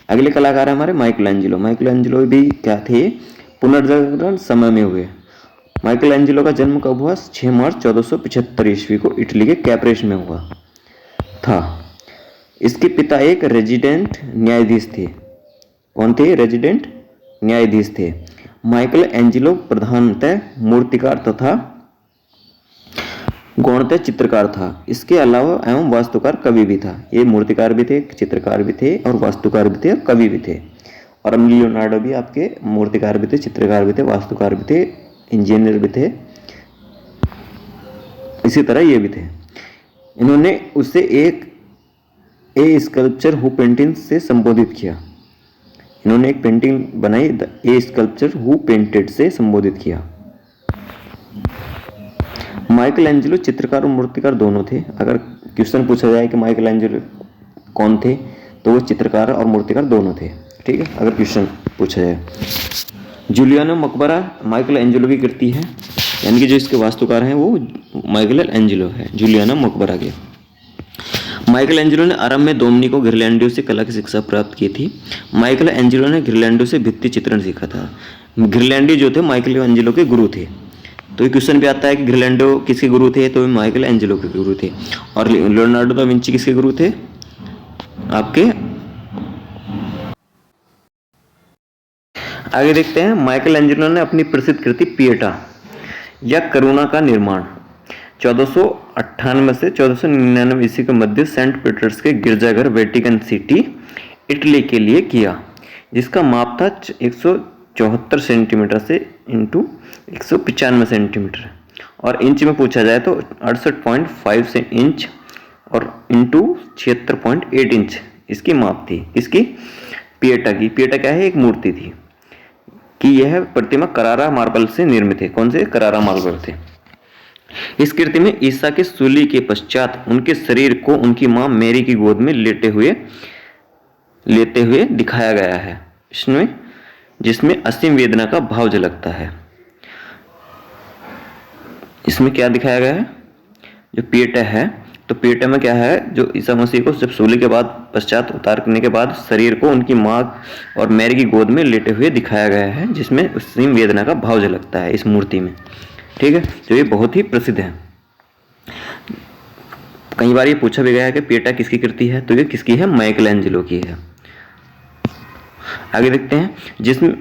अगले कलाकार है हमारे माइकल एंजेलो। माइकल एंजेलो भी क्या थे? पुनर्जागरण समय में हुए। माइकल एंजेलो का जन्म कब हुआ? 6 मार्च 1475 ईस्वी को इटली के कैप्रेस में हुआ था। इसके पिता एक रेजिडेंट न्यायाधीश थे। कौन थे? रेजिडेंट न्यायाधीश थे। माइकल एंजेलो प्रधानतः मूर्तिकार तथा गौणतः चित्रकार था। इसके अलावा एवं वास्तुकार कवि भी था। ये मूर्तिकार भी थे, चित्रकार भी थे और वास्तुकार भी थे और कवि भी थे। और लियोनार्डो भी आपके मूर्तिकार भी थे, चित्रकार भी थे, वास्तुकार भी थे, इंजीनियर भी थे, इसी तरह ये भी थे। इन्होंने उसे एक ए स्कल्पचर हु पेंटिंग से संबोधित किया। इन्होंने एक पेंटिंग बनाई, the A sculpture who painted से संबोधित किया। माइकल एंजेलो चित्रकार और मूर्तिकार दोनों थे। अगर क्वेश्चन पूछा जाए कि माइकल एंजेलो कौन थे, तो वो चित्रकार और मूर्तिकार दोनों थे। ठीक है, अगर क्वेश्चन पूछा जाए। जूलियानो मकबरा माइकल एंजेलो की कृति है, यानी कि जो इसके वास्तुकार हैं वो माइकल एंजेलो है, जूलियानो मकबरा के। माइकल एंजेलो ने आरंभ में डोमेनिको घिरलैंडियो से कला की शिक्षा प्राप्त की थी। माइकल एंजेलो ने घिरलैंडियो से भित्ति चित्रण सीखा था। घिरलैंडियो जो थे माइकल एंजेलो के गुरु थे। तो ये क्वेश्चन भी आता है कि घिरलैंडियो किसके गुरु थे, तो माइकल एंजेलो के गुरु थे। और लियोनार्डो दा विंची किसके गुरु थे? आपके। आगे देखते हैं। माइकल एंजेलो ने अपनी प्रसिद्ध कृति पिएटा या करुणा का निर्माण 1498 से 1499 ईस्वी के मध्य सेंट पीटर्स के गिरजाघर वेटिकन सिटी इटली के लिए किया, जिसका माप था 174 सेंटीमीटर से इंटू 195 सेंटीमीटर, और इंच में पूछा जाए तो 68.5 इंच और इंटू 76.8 इंच इसकी माप थी। इसकी पिएटा की। पिएटा क्या है? एक मूर्ति थी कि यह प्रतिमा करारा मार्बल से निर्मित है। कौन से? करारा मार्बल थे। इस कृति में ईसा के सूली के पश्चात उनके शरीर को उनकी मां मैरी की गोद में लेते हुए दिखाया गया है, जिसमें असीम वेदना का भाव झलकता है। इसमें क्या दिखाया गया है? जो पिएटा है, तो पिएटा में क्या है? जो ईसा मसीह को जब सूली के बाद पश्चात उतारने के बाद शरीर को उनकी मां और मैरी की गोद में लेटे हुए दिखाया गया है, जिसमें असीम वेदना का भाव झलकता है इस मूर्ति में। ठीक है, तो ये बहुत ही प्रसिद्ध है। कई बार ये पूछा भी गया है कि पिएटा किसकी कृति है, तो ये किसकी है? माइकल एंजेलो की है। आगे देखते हैं। जिसमें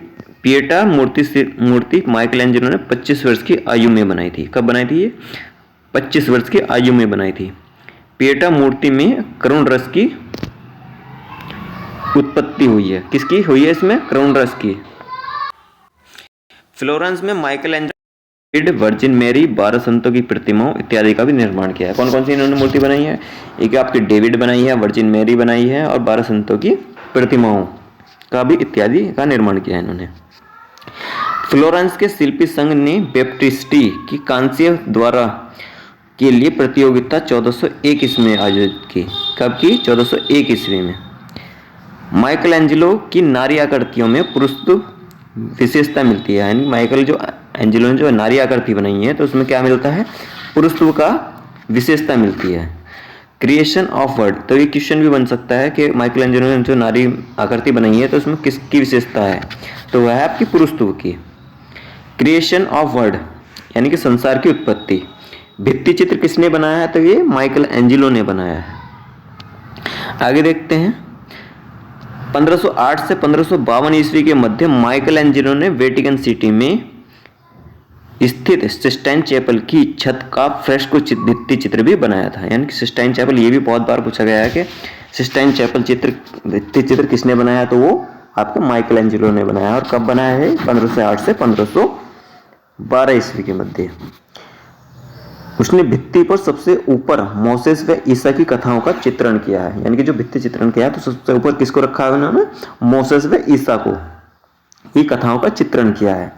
पिएटा मूर्ति माइकल एंजेलो ने 25 वर्ष की आयु में बनाई थी। कब बनाई थी ये? 25 वर्ष की आयु में बनाई थी। पिएटा मूर्ति में करुण रस की उत्पत्ति हुई है। किसकी हुई है? इसमें करुण रस की। फ्लोरेंस में माइकल एंजेलो वर्जिन मैरी, 12 संतों की प्रतिमाओं इत्यादि का भी निर्माण किया है। कौन कौन सी इन्होंने मूर्ति बनाई है? एक आपकी डेविड बनाई है, वर्जिन मैरी बनाई है और 12 संतों की प्रतिमाओं का भी इत्यादि का निर्माण किया है इन्होंने। फ्लोरेंस के शिल्पी संघ ने बैप्टिस्टी की कांस्य द्वारा के लिए प्रतियोगिता 1401 ईस्वी में आयोजित की। कब की? 1401 ईस्वी में। माइकल एंजेलो की नारी आकृतियों में पुरुषत्व विशेषता मिलती है, यानी माइकल जो एंजेलो ने जो नारी आकृति बनाई है तो उसमें क्या मिलता है? पुरुषत्व का विशेषता मिलती है। क्रिएशन ऑफ वर्ड, तो ये क्वेश्चन भी बन सकता है कि माइकल एंजेलो ने जो नारी आकृति बनाई है तो उसमें किसकी विशेषता है? तो वह है आपकी पुरुषत्व की। क्रिएशन ऑफ वर्ड यानी कि संसार की उत्पत्ति। भित्ति चित्र किसने बनाया है? तो ये माइकल एंजेलो ने बनाया है। आगे देखते हैं। 1508 से 1552 ईस्वी के मध्य माइकल एंजेलो ने वेटिकन सिटी में स्थित सिस्टाइन चैपल की छत का फ्रेस्को भित्ति चित्र भी बनाया था। यानी कि सिस्टाइन चैपल, ये भी बहुत बार पूछा गया है कि सिस्टाइन चैपल भित्ति चित्र किसने बनाया? तो वो आपके माइकल एंजेलो ने बनाया। और कब बनाया है? 1508 से 1512 ईस्वी के मध्य। उसने भित्ति पर सबसे ऊपर मोसेस व ईसा की कथाओं का चित्रण किया है। यानी कि जो भित्ति चित्रण किया है तो सबसे ऊपर किसको रखा है उन्होंने? मोसेस व ईसा को, ये कथाओं का चित्रण किया है।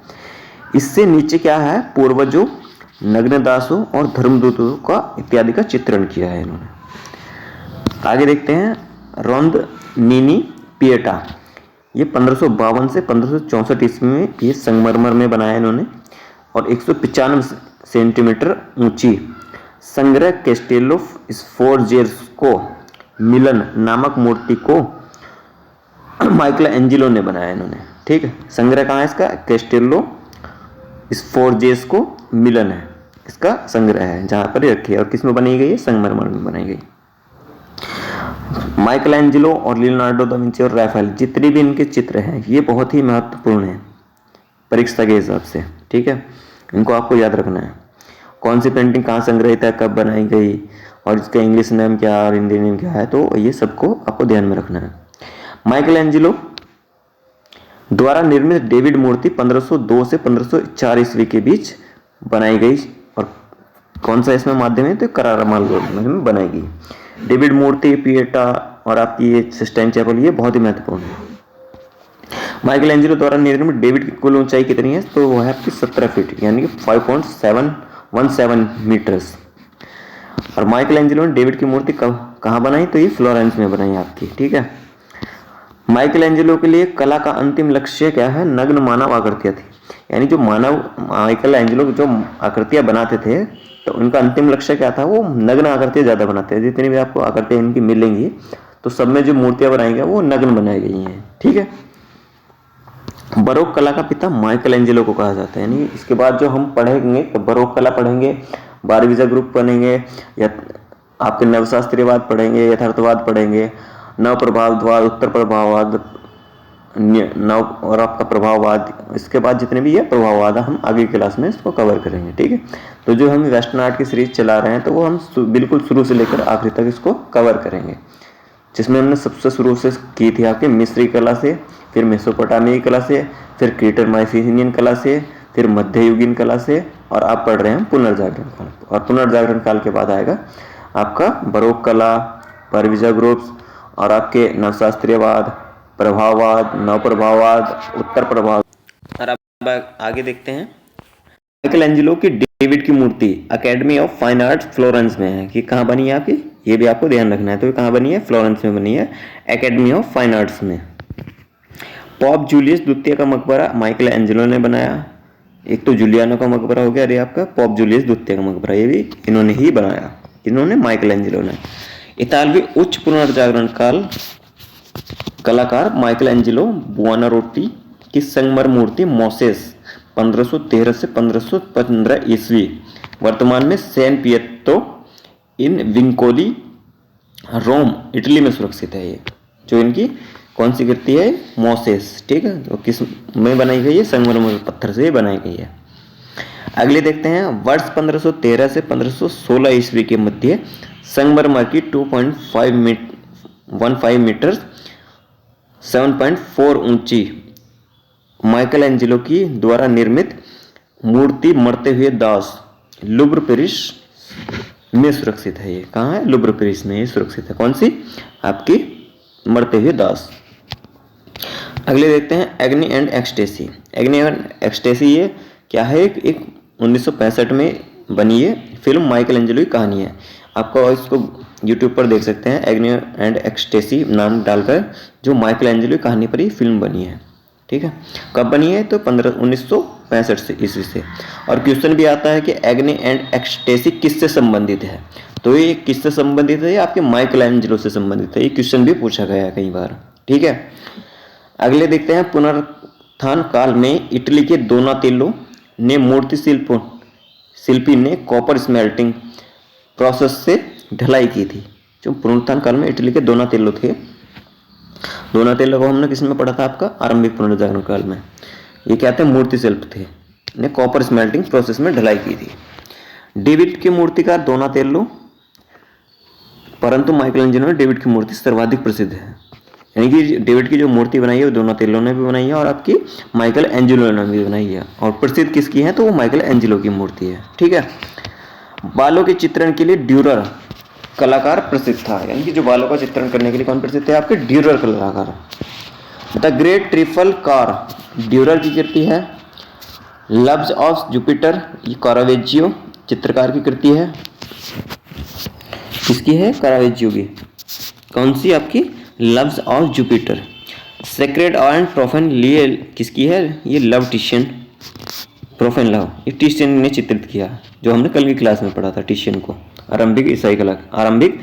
इससे नीचे क्या है? पूर्वजों, नग्नदासों और धर्मदूतों का इत्यादि का चित्रण किया है इन्होंने। आगे देखते हैं। रोंद नीनी पिएटा, ये 1552 से 1564 ईस्वी में ये संगमरमर में बनाया इन्होंने, और 195 सेंटीमीटर ऊंची संग्रह कैस्टेलो स्फोर्जेस्को मिलन नामक मूर्ति को माइकल एंजेलो ने बनाया इन्होंने। ठीक है, संग्रह कहाँ है इसका? कैस्टेलो स्फोर्जेस्को मिलन है इसका संग्रह है, जहां पर रखी है। और किस में बनाई गई है? संगमरमर में बनाई गई। माइकल एंजेलो और लियोनार्डो दा विंची और राफेल जितने भी इनके चित्र हैं ये बहुत ही महत्वपूर्ण है परीक्षा के हिसाब से, ठीक है। इनको आपको याद रखना है। कौन सी पेंटिंग कहाँ संग्रहित है, कब बनाई गई और इसका इंग्लिश नेम क्या है और हिंदी नेम क्या है, तो ये सबको आपको ध्यान में रखना है। माइकल एंजेलो द्वारा निर्मित डेविड मूर्ति 1502 से 1504 ईस्वी के बीच बनाई गई और कौन सा इसमें माध्यम है, तो करारा मार्बल में बनाई गई। डेविड मूर्ति, पिएटा और आपकी ये सिस्टाइन चैपल ये बहुत ही महत्वपूर्ण है। माइकल एंजेलो द्वारा निर्मित डेविड की कुल ऊंचाई कितनी है, तो वो है आपकी 17 फीट यानी कि 5.717 मीटर्स। और माइकल एंजेलो ने डेविड की मूर्ति कहाँ बनाई, तो ये फ्लोरेंस में बनाई आपकी, ठीक है। माइकल एंजेलो के लिए कला का अंतिम लक्ष्य क्या है, नग्न मानव आकृतियां थी। यानी जो मानव माइकल एंजेलो जो आकृतियां बनाते थे तो उनका अंतिम लक्ष्य क्या था, वो नग्न आकृतियां ज्यादा बनाते हैं। जितनी भी आपको आकृतियां इनकी मिलेंगी तो सब में जो मूर्तियां बनाई गई वो नग्न बनाई गई हैं, ठीक है। बरोक कला का पिता माइकल एंजेलो को कहा जाता है। यानी इसके बाद जो हम पढ़ेंगे तो बरोक कला पढ़ेंगे, बारहवीं ग्रुप पढ़ेंगे, या आपके नवशास्त्रीयवाद पढ़ेंगे, यथार्थवाद पढ़ेंगे, नव प्रभाववाद, उत्तर प्रभाववाद, नव और आपका प्रभाववाद। इसके बाद जितने भी ये प्रभाववाद हम आगे क्लास में इसको कवर करेंगे, ठीक है। तो जो हम वेस्टर्न आर्ट की सीरीज चला रहे हैं तो वो हम बिल्कुल शुरू से लेकर आखिरी तक इसको कवर करेंगे, जिसमें हमने सबसे शुरू से की थी आपकी मिस्री कला से, फिर मेसोपोटामियाई कला से, फिर क्रीटर माइसिनियन कला से, फिर मध्ययुगीन कला से, और आप पढ़ रहे हैं पुनर्जागरण काल। और पुनर्जागरण काल के बाद आएगा आपका बरोक कला, परविजा ग्रुप्स और आपके नवशास्त्रीयवाद, प्रभाववाद, नव प्रभाववाद, उत्तर प्रभाव। और अब आगे देखते हैं माइकल एंजेलो की डेविड की मूर्ति Academy of Fine Arts Florence में है कि कहाँ बनी है आपकी, ये भी आपको ध्यान रखना है। तो ये कहाँ बनी है, फ्लोरेंस में बनी है, एकेडमी ऑफ फाइन आर्ट्स में। पॉप जूलियस द्वितीय का मकबरा माइकल एंजेलो ने बनाया। एक तो जूलियानो का मकबरा हो गया, अरे आपका पॉप जूलियस द्वितीय का मकबरा ये भी इन्होंने ही बनाया, इन्होंने माइकल एंजेलो ने। इतालवी उच्च पुनर्जागरण काल कलाकार माइकल एंजेलो बुओनारोटी की संगमर मूर्ति मोसेस 1513 से 1515 ईस्वी वर्तमान में सैन पिएट्रो इन विंकोली रोम इटली में सुरक्षित है। ये जो इनकी कौन सी कृति है, मोसेस, ठीक है। तो किस में बनाई गई है, संगमरमर पत्थर से बनाई गई है। अगले देखते हैं वर्ष 1513 से 1516 ईस्वी के मध्य संगमरमर की 2.15 मीटर 7.4 ऊंची माइकल एंजेलो की द्वारा निर्मित मूर्ति मरते हुए दास लुब्र पेरिस में सुरक्षित है। ये कहाँ है, लुब्र पेरिस में ये सुरक्षित है। कौन सी, आपकी मरते हुए दास। अगले देखते हैं agony and ecstasy. Agony and ecstasy ये क्या है, एक 1965 में बनी है फिल्म माइकल एंजेलो की कहानी है। आपको इसको यूट्यूब पर देख सकते हैं, एग्नी एंड एक्सटेसी नाम डालकर, जो माइकल एंजेलो की कहानी पर ही फिल्म बनी है, ठीक है। कब बनी है, तो 1965 से ईस्वी से। और क्वेश्चन भी आता है कि एग्नी एंड एक्सटेसी किससे संबंधित है, तो ये किससे संबंधित है, आपके माइकल एंजेलो से संबंधित है। ये क्वेश्चन भी पूछा गया है कई बार, ठीक है। अगले देखते हैं पुनरुत्थान काल में इटली के दोनातेलो ने मूर्ति शिल्पी ने कॉपर स्मेल्टिंग प्रोसेस से ढलाई की थी। जो पुनरुत्थान काल में इटली के दोनातेलो थे, दोनातेलो को हमने किस में पढ़ा था, आपका आरंभिक पुनर्जागरण काल में। ये क्या थे, मूर्ति शिल्प थे, ने कॉपर स्मेल्टिंग प्रोसेस में ढलाई की थी। डेविड के मूर्तिकार दोनातेलो, परंतु माइकल एंजेलो ने डेविड की मूर्ति सर्वाधिक प्रसिद्ध है। यानी कि डेविड की जो मूर्ति बनाई है वो दोनातेलो ने भी बनाई है और आपकी माइकल एंजेलो ने भी बनाई है। और प्रसिद्ध किसकी है, तो वो माइकल एंजेलो की मूर्ति है, ठीक है। बालों के चित्रण के लिए ड्यूरर कलाकार प्रसिद्ध था। यानी कि जो बालों का चित्रण करने के लिए कौन प्रसिद्ध है, आपके ड्यूरर कलाकार। The great trifle car Dürer की कृति है। लव्स ऑफ जुपिटर ये कारावेजियो चित्रकार की कृति है। किसकी है, कारावेजियो की। कौन सी, आपकी loves of Jupiter. Sacred and profane लिए किसकी है, ये लव टिशियन, प्रोफेन लव ये टिशियन ने चित्रित किया, जो हमने कल की क्लास में पढ़ा था टिशियन को, आरंभिक ईसाई कला, आरंभिक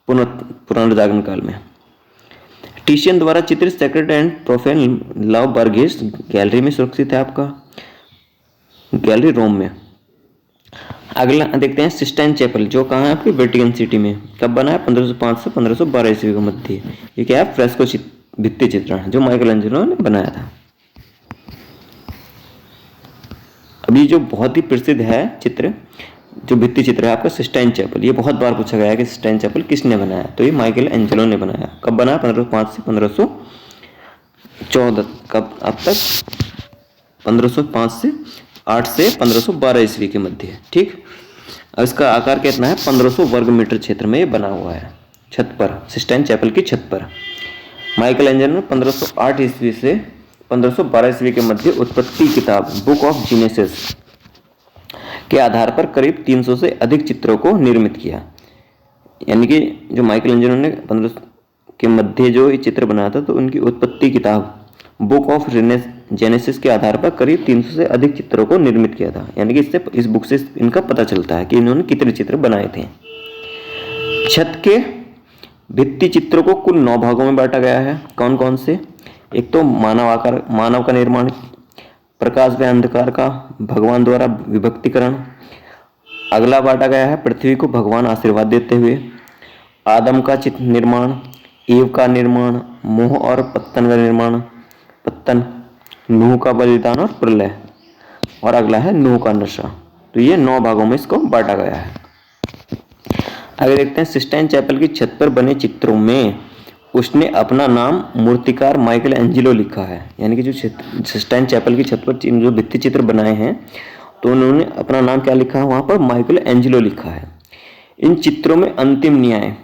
पुनर्जागरण काल में। टिशियन द्वारा चित्रित sacred and profane love Burgess gallery में सुरक्षित है, आपका गैलरी रोम में। अगला देखते हैं सिस्टाइन चैपल, जो कहाँ है आपकी वेटिकन सिटी में। कब बना है? 1505 से 1512 ईस्वी के मध्य। ये क्या है? फ्रेस्को भित्ति चित्रण जो माइकल एंजेलो ने बनाया था। अभी जो बहुत ही प्रसिद्ध है चित्र, जो भित्ति चित्र है आपका सिस्टाइन चैपल, ये बहुत बार पूछा गया है कि सिस्टाइन चैपल किसने बनाया? तो ये माइकल एंजेलो ने बनाया। कब बनाया? 1505 से 1514। कब अब तक? 1505 से 8 से 1512 ईस्वी के मध्य। ठीक। अब इसका आकार कितना है? 1500 वर्ग मीटर क्षेत्र में ये बना हुआ है, छत पर, सिस्टाइन चैपल की छत पर। माइकल एंजेलो ने 1508 ईस्वी से 1512 ईस्वी के मध्य उत्पत्ति किताब बुक ऑफ जीनेसिस के आधार पर करीब 300 से अधिक चित्रों को निर्मित किया। यानी कि जो माइकल एंजेलो ने 1500 के मध्य जो ये चित्र बनाया था, तो उनकी उत्पत्ति किताब बुक ऑफ जेनेसिस के आधार पर करीब 300 से अधिक चित्रों को निर्मित किया था। यानी कि इससे, इस बुक से इनका पता चलता है कि इन्होंने कितने चित्र बनाए थे। छत के भित्ति चित्रों को कुल 9 भागों में बांटा गया है। कौन कौन से? एक तो मानव का निर्माण, प्रकाश व अंधकार का भगवान द्वारा विभक्तिकरण। अगला बांटा गया है पृथ्वी को भगवान आशीर्वाद देते हुए, आदम का चित्र निर्माण, ईव का निर्माण, मोह और पत्तन का निर्माण, पत्तन, नूह का बलिदान और प्रलय, और अगला है नूह का नशा। तो ये 9 भागों में इसको बांटा गया है। आगे देखते हैं सिस्टाइन चैपल की छत पर बने चित्रों में उसने अपना नाम मूर्तिकार माइकल एंजेलो लिखा है। यानी कि जो सिस्टाइन चैपल की छत पर जो भित्ति चित्र बनाए हैं, तो उन्होंने अपना नाम क्या लिखा है? वहाँ पर माइकल एंजेलो लिखा है। इन चित्रों में अंतिम न्याय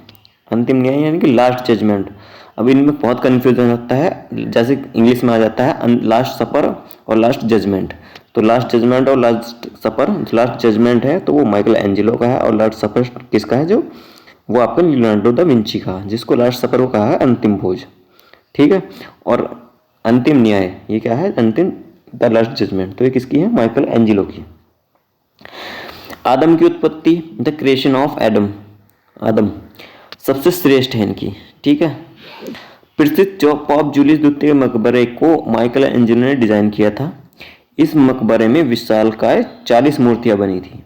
यानी कि लास्ट जजमेंट। अब इनमें बहुत कन्फ्यूजन होता है, जैसे इंग्लिश में आ जाता है लास्ट सपर और लास्ट जजमेंट। तो लास्ट जजमेंट और लास्ट सपर, लास्ट जजमेंट है तो वो माइकल एंजेलो का है, और लास्ट सपर किसका है? जो वो आपका लियोनार्डो दा विंची का, जिसको लास्ट सपर को कहा है अंतिम भोज। ठीक है। और अंतिम न्याय ये क्या है? अंतिम, द लास्ट जजमेंट, तो ये किसकी है? माइकल एंजेलो की। आदम की उत्पत्ति, द क्रिएशन ऑफ एडम, आदम सबसे श्रेष्ठ है इनकी। ठीक है। प्रसिद्ध जो पॉप जूलियस द्वितीय के मकबरे को माइकल एंजेलो ने डिजाइन किया था। इस मकबरे में विशालकाय 40 मूर्तियां बनी थी।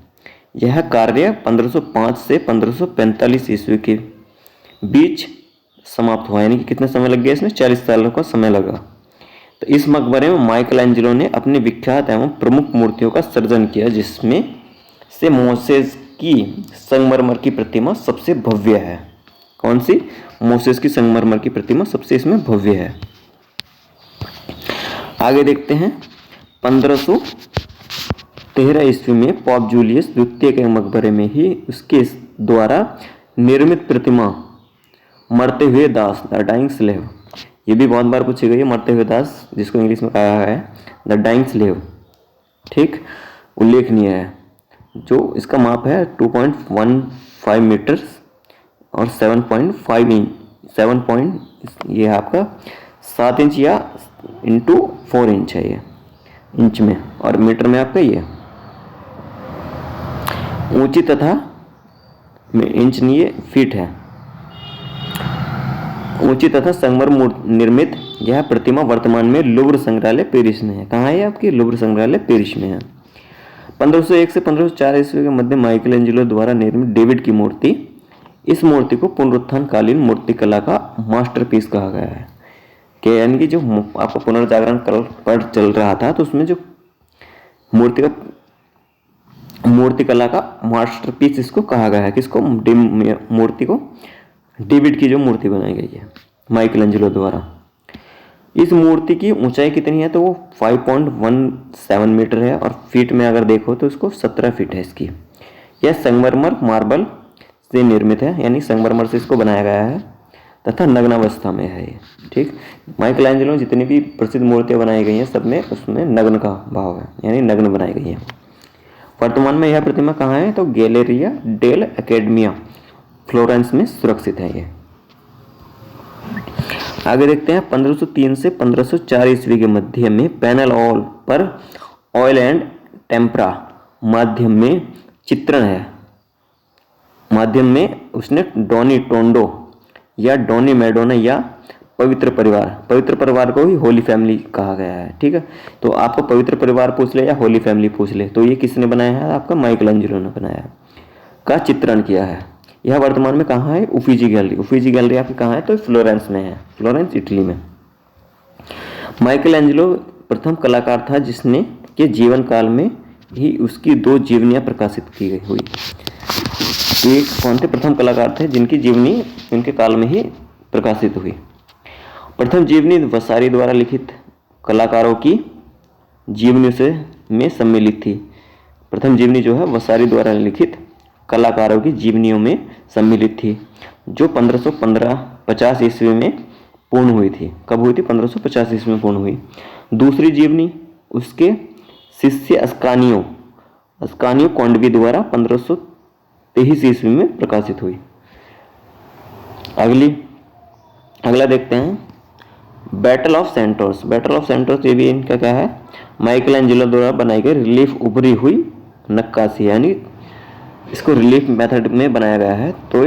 यह कार्य 1505 से 1545 ईस्वी के बीच समाप्त हुआ। यानी कि कितना समय लग गया इसमें? 40 सालों का समय लगा। तो इस मकबरे में माइकल एंजेलो ने अपनी विख्यात एवं प्रमुख मूर्तियों का सर्जन किया, जिसमें से मोसेस की संगमरमर की प्रतिमा सबसे भव्य है। कौन सी? मोसेस की संगमरमर की प्रतिमा सबसे इसमें भव्य है। आगे देखते हैं 1513 ईस्वी में पॉप जूलियस द्वितीय के मकबरे में ही उसके द्वारा निर्मित प्रतिमा मरते हुए दास, द डाइंग स्लेव, ये भी बहुत बार पूछी गई है, मरते हुए दास, जिसको इंग्लिश में कहा है द डाइंग स्लेव। ठीक, उल्लेखनीय है। जो इसका माप है 2.15 मीटर और 7.5 इंच, 7 ये है आपका 7 इंच या इंटू 4 इंच है ये इंच में, और मीटर में आपका ये ऊंची तथा इंच नहीं ये फीट है, ऊंची तथा संगमरमर निर्मित यह प्रतिमा वर्तमान में लुव्र संग्रहालय पेरिस में है। कहाँ है आपकी? लुव्र संग्रहालय पेरिस में है। 1501 से 1504 ईस्वी के मध्य माइकल एंजेलो द्वारा निर्मित डेविड की मूर्ति, इस मूर्ति को पुनरुत्थान कालीन मूर्तिकला का मास्टरपीस कहा गया है। कि यानी कि जो आपका पुनर्जागरण पर चल रहा था, तो उसमें जो मूर्तिकला का मास्टरपीस इसको कहा गया है। किसको? मूर्ति को, डेविड की जो मूर्ति बनाई गई है माइकल एंजेलो द्वारा। इस मूर्ति की ऊंचाई कितनी है? तो वो 5.17 मीटर है, और फीट में अगर देखो तो इसको 17 फीट है इसकी। यह संगमरमर मार्बल से निर्मित है, यानी संगमरमर से इसको बनाया गया है तथा नग्नावस्था में है ये। ठीक, माइकल एंजेलो में जितनी भी प्रसिद्ध मूर्तियां बनाई गई हैं सब में उसमें नग्न का भाव है, यानी नग्न बनाई गई है। वर्तमान में यह प्रतिमा कहाँ है? तो गैलेरिया डेल एकेडमिया फ्लोरेंस में सुरक्षित है ये। आगे देखते हैं 1503 से 1504 ईस्वी के मध्य में पैनल ऑल पर ऑयल एंड टेम्परा माध्यम में चित्रण है। माध्यम में उसने डॉनी टोंडो या डॉनी मैडोना या पवित्र परिवार को ही होली फैमिली कहा गया है। ठीक है, तो आपको पवित्र परिवार पूछ ले या होली फैमिली पूछ ले, तो ये किसने बनाया है? आपका माइकल एंजेलो ने बनाया है, का चित्रण किया है। यह वर्तमान में कहाँ है? उफीजी गैलरी आपकी कहाँ है? तो फ्लोरेंस में है, फ्लोरेंस इटली में। माइकल एंजेलो प्रथम कलाकार था जिसने के जीवन काल में ही उसकी 2 जीवनियाँ प्रकाशित की गई हुई। ये कौन थे प्रथम कलाकार थे जिनकी जीवनी उनके काल में ही प्रकाशित हुई? प्रथम जीवनी वसारी द्वारा लिखित कलाकारों की जीवनी से में सम्मिलित थी। प्रथम जीवनी जो है वसारी द्वारा लिखित कलाकारों की जीवनियों में सम्मिलित थी, जो 1550 ईस्वी में पूर्ण हुई थी। कब हुई थी? 1550 ईस्वी में पूर्ण हुई। दूसरी जीवनी उसके शिष्य अस्कानियो कौंडवी द्वारा 1523 ईस्वी में प्रकाशित हुई। अगला देखते हैं, बैटल ऑफ सेंटोस। ये भी इनका क्या है? माइकल एंजेलो द्वारा बनाई गई रिलीफ उभरी हुई नक्काशी, यानी इसको रिलीफ मेथड में बनाया गया है। तो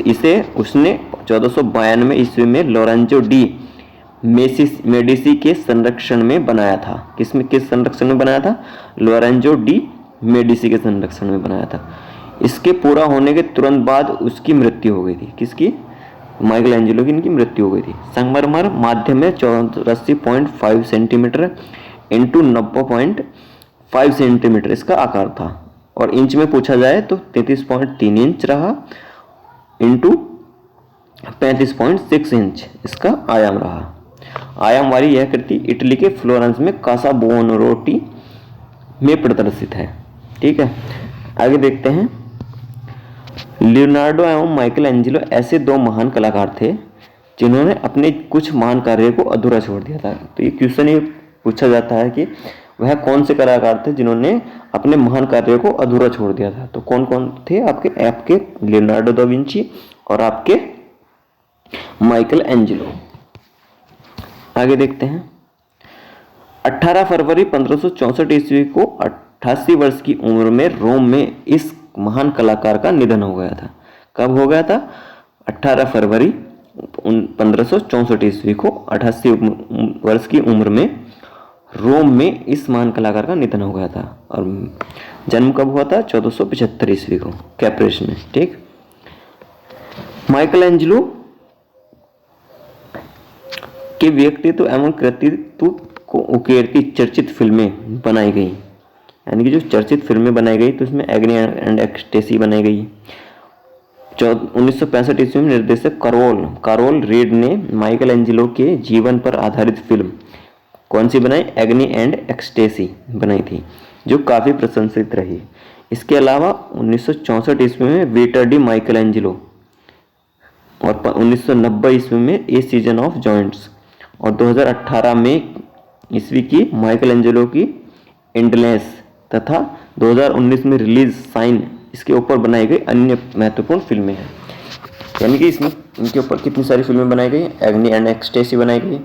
इसे उसने 1492 ईस्वी में लोरेंजो डी मेडिसी के संरक्षण में बनाया था। किस संरक्षण में बनाया था? लोरेंजो डी मेडिसी के संरक्षण में बनाया था। इसके पूरा होने के तुरंत बाद उसकी मृत्यु हो गई थी। किसकी? माइकल एंजेलो की इनकी मृत्यु हो गई थी। संगमरमर माध्यम में 84.5 सेंटीमीटर इंटू 90.5 सेंटीमीटर इसका आकार था, और इंच में पूछा जाए तो 33.3 इंच रहा इंटू 35.6 इंच इसका आयाम रहा। आयाम वाली यह कृति इटली के फ्लोरेंस में कासा बुओनरोटी में प्रदर्शित है। ठीक है, आगे देखते हैं। लियोनार्डो एवं माइकल एंजेलो ऐसे 2 महान कलाकार थे जिन्होंने अपने कुछ महान कार्य को अधूरा छोड़ दिया था। तो ये क्वेश्चन ये पूछा जाता है कि वह कौन से कलाकार थे जिन्होंने अपने महान कार्य को अधूरा छोड़ दिया था। तो कौन कौन थे? आपके लियोनार्डो दा विंची और आपके माइकल एंजेलो। आगे देखते हैं। 18 फरवरी 1564 ईस्वी को 88 वर्ष की उम्र में रोम में इस महान कलाकार का निधन हो गया था। कब हो गया था? 18 फरवरी 1564 ईस्वी को 88 वर्ष की उम्र में रोम में इस महान कलाकार का निधन हो गया था। और जन्म कब हुआ था? 1475 ईस्वी को कैप्रेस में। ठीक, माइकल एंजेलो के व्यक्तित्व एवं कृतित्व को उकेरती चर्चित फिल्में बनाई गई, यानी कि जो चर्चित फिल्में बनाई गई तो उसमें एग्नी एंड एक्सटेसी बनाई गई। 1965 ईस्वी में निर्देशक कारोल रीड ने माइकल एंजेलो के जीवन पर आधारित फिल्म कौन सी बनाई? एग्नी एंड एक्सटेसी बनाई थी, जो काफ़ी प्रशंसित रही। इसके अलावा 1964 ईस्वी में वेटर डी माइकल एंजेलो, और 1990 ईस्वी में ए सीजन ऑफ जॉइंट्स, और 2018 में ईस्वी की माइकल एंजेलो की इंडलेस, तथा 2019 में रिलीज साइन इसके ऊपर बनाई गई अन्य महत्वपूर्ण फिल्में हैं। यानी कि इसमें इनके ऊपर कितनी सारी फिल्में बनाई गई? एग्नी एंड एक्सटेसी बनाई गई,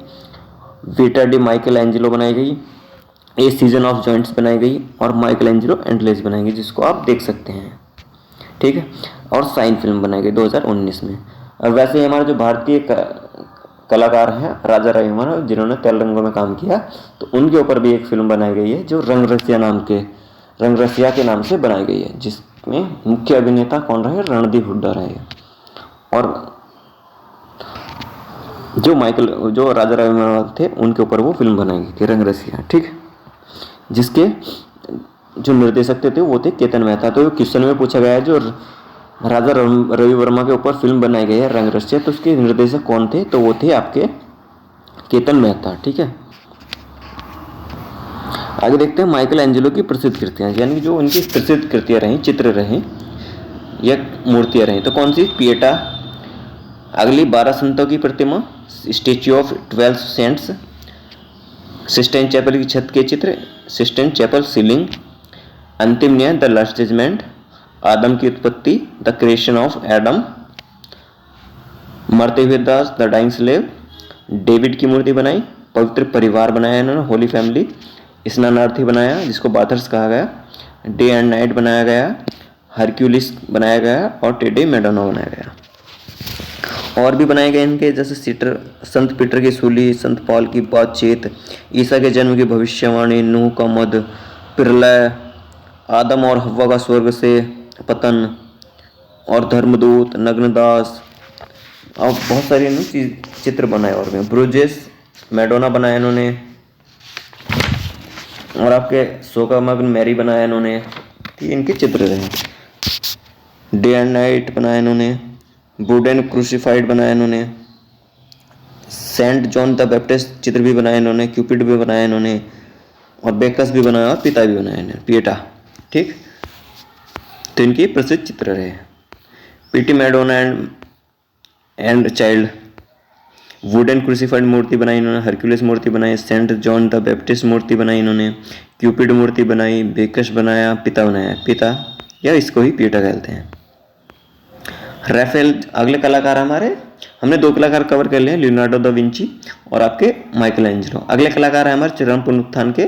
वेटर डी माइकल एंजेलो बनाई गई, ए सीजन ऑफ जॉइंट्स बनाई गई, और माइकल एंजेलो एंडलेस बनाई गई, जिसको आप देख सकते हैं। ठीक है, और साइन फिल्म बनाई गई 2019 में। और वैसे ही हमारे जो भारतीय कलाकार हैं राजा रविवर्मा, जिन्होंने तेल रंगों में काम किया, तो उनके ऊपर भी एक फिल्म बनाई गई है जो रंग रसिया के नाम से बनाई गई है, जिसमें मुख्य अभिनेता कौन रहे? रणदीप हुड्डा रहे। और जो राजा रविवर्मा थे उनके ऊपर वो फिल्म बनाई गई थी रंग रसिया। ठीक, जिसके जो निर्देशक थे वो थे केतन मेहता। तो क्वेश्चन में पूछा गया है जो राजा रविवर्मा के ऊपर फिल्म बनाई गई है रंग रसिया, तो उसके निर्देशक कौन थे? तो वो थे आपके केतन मेहता। ठीक है, आगे देखते हैं माइकल एंजेलो की प्रसिद्ध कृतियाँ, यानी कि जो उनकी प्रसिद्ध कृतियाँ रहीं, चित्र रहीं या मूर्तियाँ रहीं। तो कौन सी? पिएटा, अगली 12 संतों की प्रतिमा, statue of 12 saints, Sistine Chapel की छत के चित्र, सिस्टाइन चैपल सीलिंग, अंतिम न्याय द लास्ट जजमेंट, आदम की उत्पत्ति द क्रिएशन ऑफ एडम, मरते हुए दास द डाइंग स्लेव, डेविड की मूर्ति बनाई, पवित्र परिवार बनाया इन्होंने होली फैमिली, स्नानार्थी बनाया जिसको बाथर्स कहा गया, डे एंड नाइट बनाया गया, हरक्यूलिस बनाया गया, और टेडे मेडोना बनाया गया। और भी बनाए गए इनके, जैसे सीटर, संत पीटर की सूली, संत पॉल की बातचीत, ईसा के जन्म की भविष्यवाणी, नूह का मद, प्रलय, आदम और हव्वा का स्वर्ग से पतन, और धर्मदूत, नग्नदास, और बहुत सारे इन्होंने चित्र बनाए। और में ब्रुजेस, मैडोना बनाया इन्होंने, और आपके शोकामग्न मैरी बनाया इन्होंने। ये इनके चित्र रहे। डे एंड नाइट बनाया इन्होंने, वुडन क्रूसिफाइड बनाया इन्होंने, सेंट जॉन द बैप्टिस्ट चित्र भी बनाया इन्होंने, क्यूपिड भी बनाया इन्होंने, और बेकस भी बनाया, और पिता भी बनाया इन्होंने, पिएटा। ठीक, तो इनके प्रसिद्ध चित्र रहे। Pieta Madonna and child, wooden crucified मूर्ति बनाई इन्होंने, हरक्यूलिस मूर्ति बनाई, सेंट जॉन द बैप्टिस्ट मूर्ति बनाई इन्होंने, क्यूपिड मूर्ति बनाई, बेकस बनाया, पिता बनाया, पिता या इसको ही पिएटा कहते हैं। राफेल अगले कलाकार हमारे, हमने 2 कलाकार कवर कर लिए, लियोनार्डो दा विंची और आपके माइकल एंजेलो। अगले कलाकार है हमारे चरम पुनरुत्थान के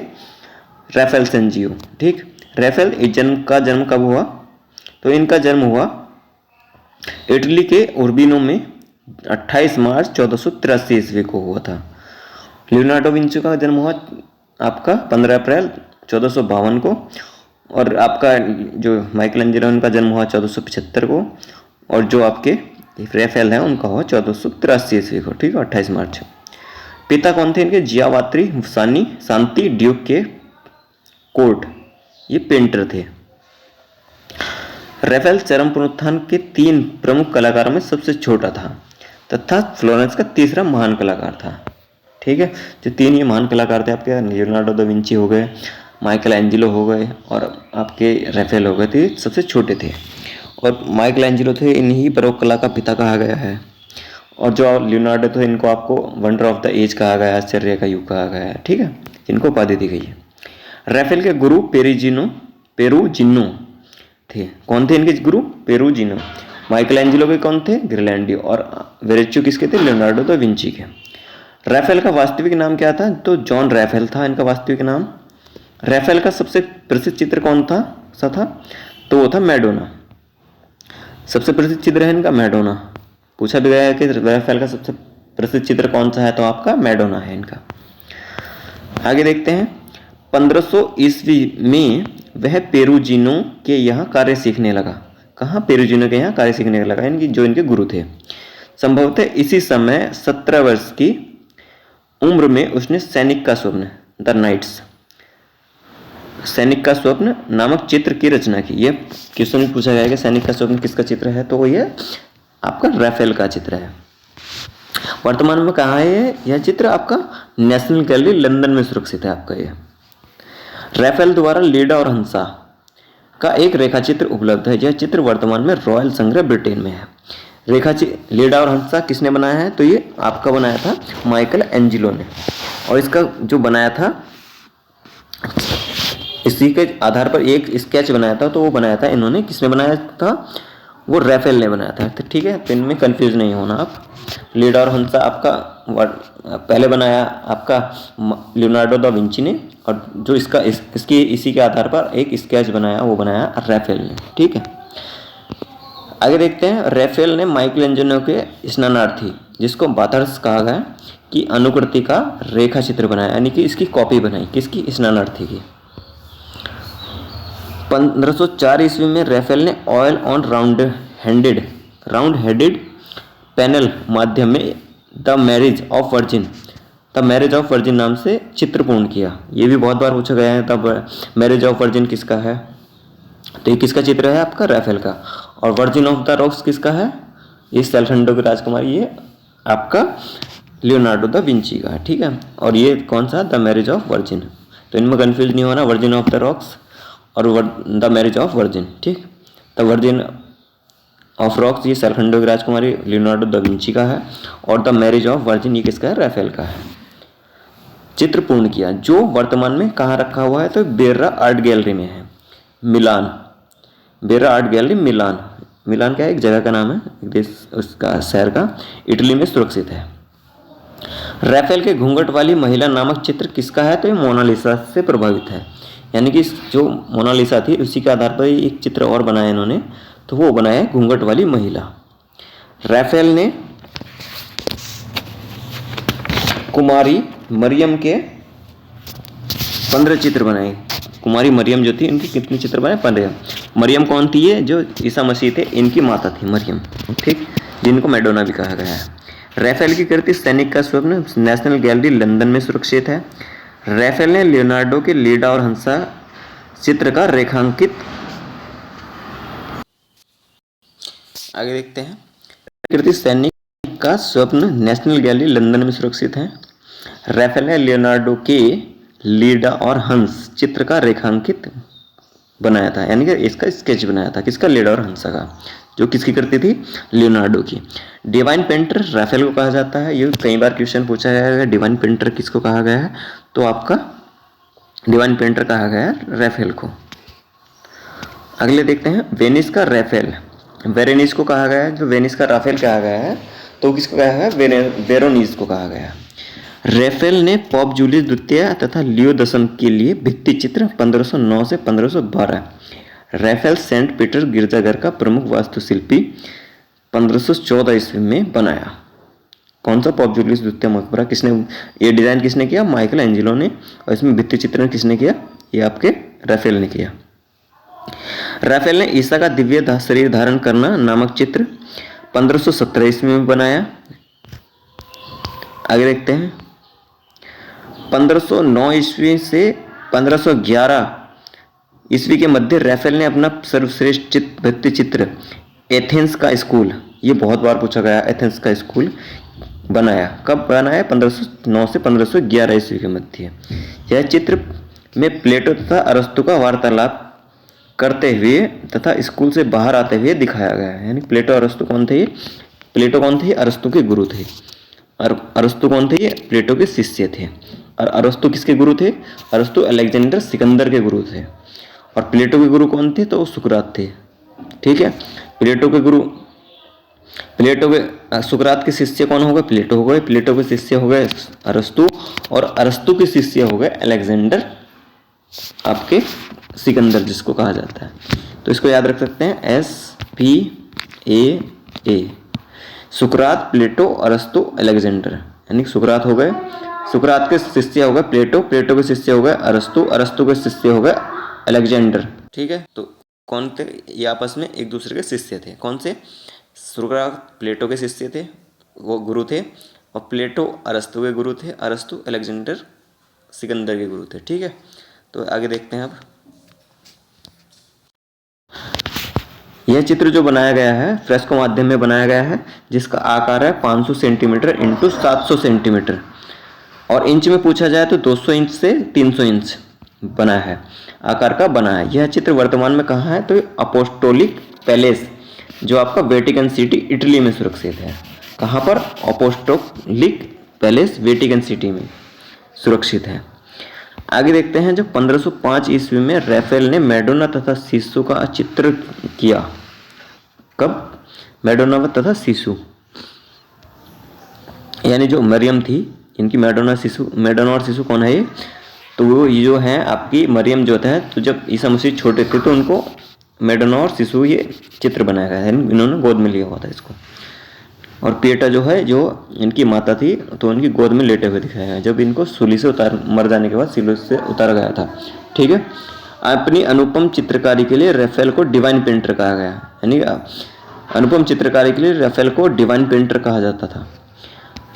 राफेल सेंजियो। ठीक, राफेल का जन्म कब हुआ? तो इनका जन्म हुआ इटली के उर्बिनो में 28 मार्च 1483 ईस्वी को हुआ था। लियोनार्डो विंची का जन्म हुआ आपका 15 अप्रैल 1452 को, और आपका जो माइकल एंजेलो उनका जन्म हुआ 1475 को, और जो आपके राफेल हैं उनका हुआ 1483 ईस्वी को। ठीक है, 28 मार्च। पिता कौन थे इनके? जियावात्री शांति ड्यूक के कोर्ट, ये पेंटर थे। राफेल चरम पुनरुत्थान के 3 प्रमुख कलाकारों में सबसे छोटा था तथा फ्लोरेंस का तीसरा महान कलाकार था। ठीक है, जो 3 ये महान कलाकार थे आपके, लियोनार्डो दा विंची हो गए, माइकल एंजेलो हो गए, और आपके राफेल हो गए, थे सबसे छोटे थे। और माइकल एंजेलो थे इन्हीं बरोक कला का पिता कहा गया है, और जो लियोनार्डो थे इनको आपको वंडर ऑफ द एज कहा गया है, आश्चर्य का युग कहा गया है। ठीक है, इनको उपाधि दी गई है। राफेल के गुरु पेरुजिनो थे। कौन थे इनके गुरु? पेरुजिनो। माइकल एंजेलो के कौन थे? ग्रिलैंडी। और वेरेच्चो किसके थे? लियोनार्डो दा विंची के। राफेल का वास्तविक नाम क्या था? तो जॉन राफेल था इनका वास्तविक नाम। राफेल का सबसे प्रसिद्ध चित्र कौन था? तो वो था मैडोना। सबसे प्रसिद्ध चित्र है इनका मैडोना। पूछा भी गया है कि राफेल का सबसे प्रसिद्ध चित्र कौन सा है, तो आपका मैडोना है इनका। आगे देखते हैं। 1500 ईस्वी में वह पेरुजिनो के यहाँ कार्य सीखने लगा। कहाँ? पेरुजिनो के यहाँ कार्य सीखने लगा, जो इनके गुरु थे। संभवतः इसी समय 17 वर्ष की उम्र में उसने सैनिक का स्वप्न, द नाइट्स, सैनिक का स्वप्न नामक चित्र की रचना की। ये क्वेश्चन पूछा गया कि सैनिक का स्वप्न किसका चित्र है, तो ये आपका राफेल का चित्र है। वर्तमान में कहाँ है यह चित्र? आपका नेशनल गैलरी लंदन में सुरक्षित है आपका ये। राफेल द्वारा लीडा और हंसा का एक रेखाचित्र उपलब्ध है। यह चित्र वर्तमान में रॉयल संग्रह ब्रिटेन में है। लीडा और हंसा किसने बनाया है? तो ये आपका बनाया था माइकल एंजेलो ने, और इसका जो बनाया था इसी के आधार पर एक स्केच बनाया था, तो वो बनाया था इन्होंने। किसने बनाया था? वो राफेल ने बनाया था। तो ठीक है, तो इनमें कंफ्यूज नहीं होना आप। लीडा और हंसा आपका पहले बनाया आपका लियोनार्डो दा विंची ने, और जो इसी के आधार पर एक स्केच बनाया वो बनाया राफेल ने। ठीक है, आगे देखते हैं। राफेल ने माइकल एंजेलो के स्नानार्थी, जिसको बाथर्स कहा गया, की अनुकृति का रेखा चित्र बनाया, यानी कि इसकी कॉपी बनाई। किसकी? स्नानार्थी की। 1504 ईस्वी में राफेल ने oil on round headed panel माध्यम में द मैरिज ऑफ वर्जिन नाम से चित्र पूर्ण किया। ये भी बहुत बार पूछा गया है। तब मैरिज ऑफ वर्जिन किसका है? तो ये किसका चित्र है? आपका राफेल का। और वर्जिन ऑफ द रॉक्स किसका है? ये सेल्फेंडो की राजकुमारी, ये आपका लियोनार्डो दा विंची का। ठीक है, और ये कौन सा? The marriage of virgin. तो इनमें कंफ्यूज नहीं होना, वर्जिन ऑफ द रॉक्स और द मैरिज ऑफ वर्जिन। ठीक, द वर्जिन ऑफ रॉक्स ये सेल्फेंडो की राजकुमारी लियोनार्डो दा विंची का है, और द मैरिज ऑफ वर्जिन ये किसका है? राफेल का है। चित्र पूर्ण किया, जो वर्तमान में कहाँ रखा हुआ है? तो बेर्रा आर्ट गैलरी में है, मिलान। बेर्रा आर्ट गैलरी मिलान क्या है? एक जगह का नाम है, एक देश, उसका शहर का, इटली में सुरक्षित है। राफेल के घूंघट वाली महिला नामक चित्र किसका है? तो ये मोनालिसा से प्रभावित है, यानी कि जो मोनालिसा थी उसी के आधार पर एक चित्र और बनाया इन्होंने, तो वो बनाया घूंघट वाली महिला। राफेल ने कुमारी मरियम के 15 चित्र बनाए। कुमारी मरियम जो थी इनके कितने चित्र बने? 15। मरियम कौन थी? ये जो ईसा मसीह थे इनकी माता थी मरियम, ठीक, जिनको मैडोना भी कहा गया है। रैफेल की कृति सैनिक का स्वप्न नेशनल गैलरी लंदन में सुरक्षित है। रैफेल ने लियोनार्डो के लीडा और हंसा चित्र का रेखांकित। आगे देखते हैं। कृति सैनिक का स्वप्न नेशनल गैलरी लंदन में सुरक्षित है। रैफेल ने लियोनार्डो के लीडा और हंस चित्र का रेखांकित बनाया था, यानी कि इसका स्केच बनाया था। किसका? लीडा और हंसा का। जो किसकी कृति थी? लियोनार्डो की। डिवाइन पेंटर रैफेल को कहा जाता है। ये कई बार क्वेश्चन पूछा गया है, डिवाइन पेंटर किसको कहा गया है? तो आपका डिवाइन पेंटर कहा गया है रैफेल को। अगले देखते हैं वेनिस का रैफेल। वेरेनिस को कहा गया है। जो वेनिस का राफेल कहा गया है तो किसको कहा गया है? वेरोनिस को कहा गया है। रैफेल ने पॉप जूलियस द्वितीय तथा लियो दशम के लिए भित्ति चित्र 1509 से 1512। रैफेल सेंट पीटर गिरजाघर का प्रमुख वास्तुशिल्पी 1514 ईस्वी में बनाया। कौन सा? पॉप जूलियस द्वितीय मकबरा। किसने ये डिजाइन किसने किया? माइकल एंजेलो ने। और इसमें भित्ति चित्रण किसने किया? ये आपके रैफेल ने किया। रैफेल ने ईसा का दिव्य शरीर धारण करना नामक चित्र 1517 ईस्वी में बनाया। आगे देखते हैं 1509 ईस्वी से 1511 ईस्वी के मध्य रैफेल ने अपना सर्वश्रेष्ठ भित्ति चित्र एथेंस का स्कूल, ये बहुत बार पूछा गया, एथेंस का स्कूल बनाया। कब बनाया? 1509 से 1511 ईस्वी के मध्य। यह चित्र में प्लेटो तथा अरस्तु का वार्तालाप करते हुए तथा स्कूल से बाहर आते हुए दिखाया गया है। यानी प्लेटो अरस्तु कौन थे? प्लेटो कौन थे? अरस्तु के गुरु थे। और अरस्तु कौन थे? ये प्लेटो के शिष्य थे। और अरस्तु किसके गुरु थे? अरस्तु अलेक्जेंडर सिकंदर के गुरु थे। और प्लेटो के गुरु कौन थे? तो वो सुकरात थे। ठीक है, प्लेटो के गुरु, प्लेटो के सुकरात के शिष्य कौन हो गए? प्लेटो हो गए। प्लेटो के शिष्य हो गए अरस्तु, और अरस्तु के शिष्य हो गए अलेक्जेंडर आपके सिकंदर, जिसको कहा जाता है। तो इसको याद रख सकते हैं SPAA, सुकरात, प्लेटो, अरस्तु, अलेक्जेंडर। यानी सुकरात हो गए, सुकरात के शिष्य हो गए प्लेटो, प्लेटो के शिष्य हो गए अरस्तु, अरस्तु के शिष्य हो गए अलेक्जेंडर। ठीक है, तो कौन थे ये? आपस में एक दूसरे के शिष्य थे। कौन से? सुकरात प्लेटो के शिष्य थे, वो गुरु थे, और प्लेटो अरस्तु के गुरु थे, अरस्तु अलेक्जेंडर सिकंदर के गुरु थे। ठीक है, तो आगे देखते हैं अब। यह चित्र जो बनाया गया है फ्रेस्को माध्यम में बनाया गया है, जिसका आकार है 500 सेंटीमीटर इंटू 700 सेंटीमीटर, और इंच में पूछा जाए तो 200 इंच से 300 इंच बना है, आकार का बना है। यह चित्र वर्तमान में कहाँ है? तो अपोस्टोलिक पैलेस, जो आपका वेटिकन सिटी इटली में सुरक्षित है। कहाँ पर? अपोस्टोलिक पैलेस वेटिकन सिटी में सुरक्षित है। आगे देखते हैं, जब 1505 ईस्वी में रैफेल ने मैडोना तथा शिशु का चित्र किया। कब? मैडोना तथा शिशु, यानी जो मरियम थी, इनकी मैडोना और शिशु कौन है ये? तो वो ये जो है आपकी मरियम जो था, तो जब ईसा मसीह छोटे थे तो उनको मैडोना और शिशु ये चित्र बनाया गया है, इन्होंने गोद में लिया हुआ था इसको। और पेटा जो है, जो इनकी माता थी, तो उनकी गोद में लेटे हुए दिखाया है, जब इनको सूली से मर जाने के बाद सूली से उतारा गया था। ठीक है, अपनी अनुपम चित्रकारी के लिए रैफेल को डिवाइन पेंटर कहा गया, यानी अनुपम चित्रकारी के लिए रैफेल को डिवाइन पेंटर कहा जाता था।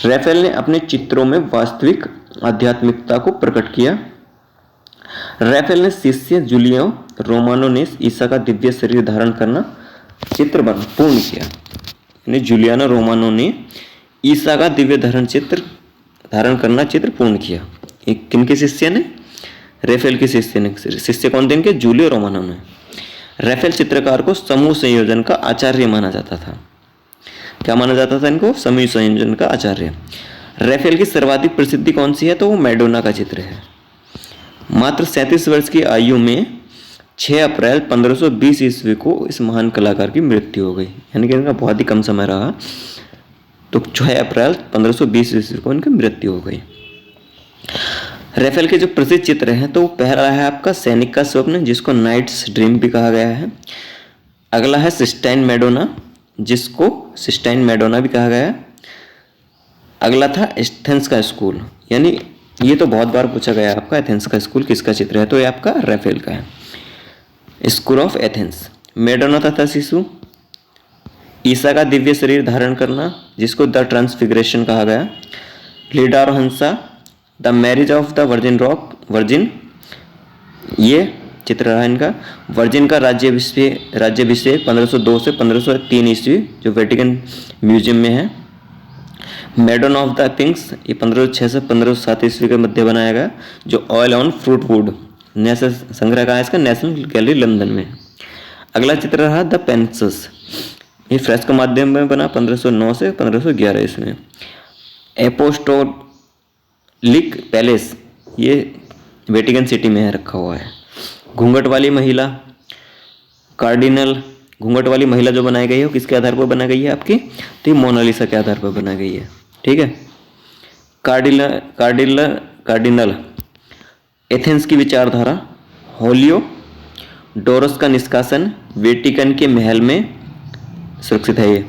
रैफेल ने अपने चित्रों में वास्तविक आध्यात्मिकता को प्रकट किया। रैफेल ने शिष्य जूलियो रोमानो ने ईसा का दिव्य शरीर धारण करना चित्र पूर्ण किया, यानी जूलियानो रोमानो ने ईसा का दिव्य धारण करना चित्र पूर्ण किया। एक किनके शिष्य ने? रैफेल के शिष्य ने। शिष्य कौन थे इनके? जूलियो रोमानो ने। रैफेल चित्रकार को समूह संयोजन का आचार्य माना जाता था। क्या माना जाता था इनको? समूह संयोजन का आचार्य। रैफेल की सर्वाधिक प्रसिद्धि कौन सी है? तो वो मैडोना का चित्र है। मात्र 37 वर्ष की आयु में 6 अप्रैल 1520 ईस्वी को इस महान कलाकार की मृत्यु हो गई, यानी कि इनका बहुत ही कम समय रहा। तो 6 अप्रैल 1520 ईस्वी को इनकी मृत्यु हो गई। रैफेल के जो प्रसिद्ध चित्र हैं, तो पहला है आपका सैनिक का स्वप्न, जिसको नाइट्स ड्रीम भी कहा गया है। अगला है सिस्टाइन मैडोना, जिसको सिस्टाइन मैडोना भी कहा गया है। अगला था एथेंस का स्कूल, यानी ये तो बहुत बार पूछा गया है आपका, एथेंस का स्कूल किसका चित्र है, तो ये आपका राफेल का है। स्कूल ऑफ एथेंस, मैडोना तथा शिशु, ईसा का दिव्य शरीर धारण करना जिसको द ट्रांसफिगरेशन कहा गया, लीडा और हंसा, the marriage of the Virgin, ये चित्र रहा इनका। वर्जिन का राज्याभिषेक 1502 से 1503 ईस्वी जो वेटिकन म्यूजियम में है। मैडोन ऑफ द पिंक्स, ये 1506 से 1507 ईस्वी के मध्य बनाया गया, जो oil on fruit would, national संग्रह का है इसका, नेशनल गैलरी लंदन में। अगला चित्र रहा द पेंसस, ये फ्रेस्को माध्यम में बना 1509 से 1511 ईस्वी में। एपोस्टोलिक पैलेस, ये वेटिकन सिटी में है, रखा हुआ है। घूंघट वाली महिला, कार्डिनल, घूंघट वाली महिला जो बनाई गई है वो किसके आधार पर बनाई गई है आपकी, तो मोनालिसा के आधार पर बनाई गई है, ठीक है। कार्डिनल एथेंस की विचारधारा, होलियो डोरस का निष्कासन वेटिकन के महल में सुरक्षित है ये।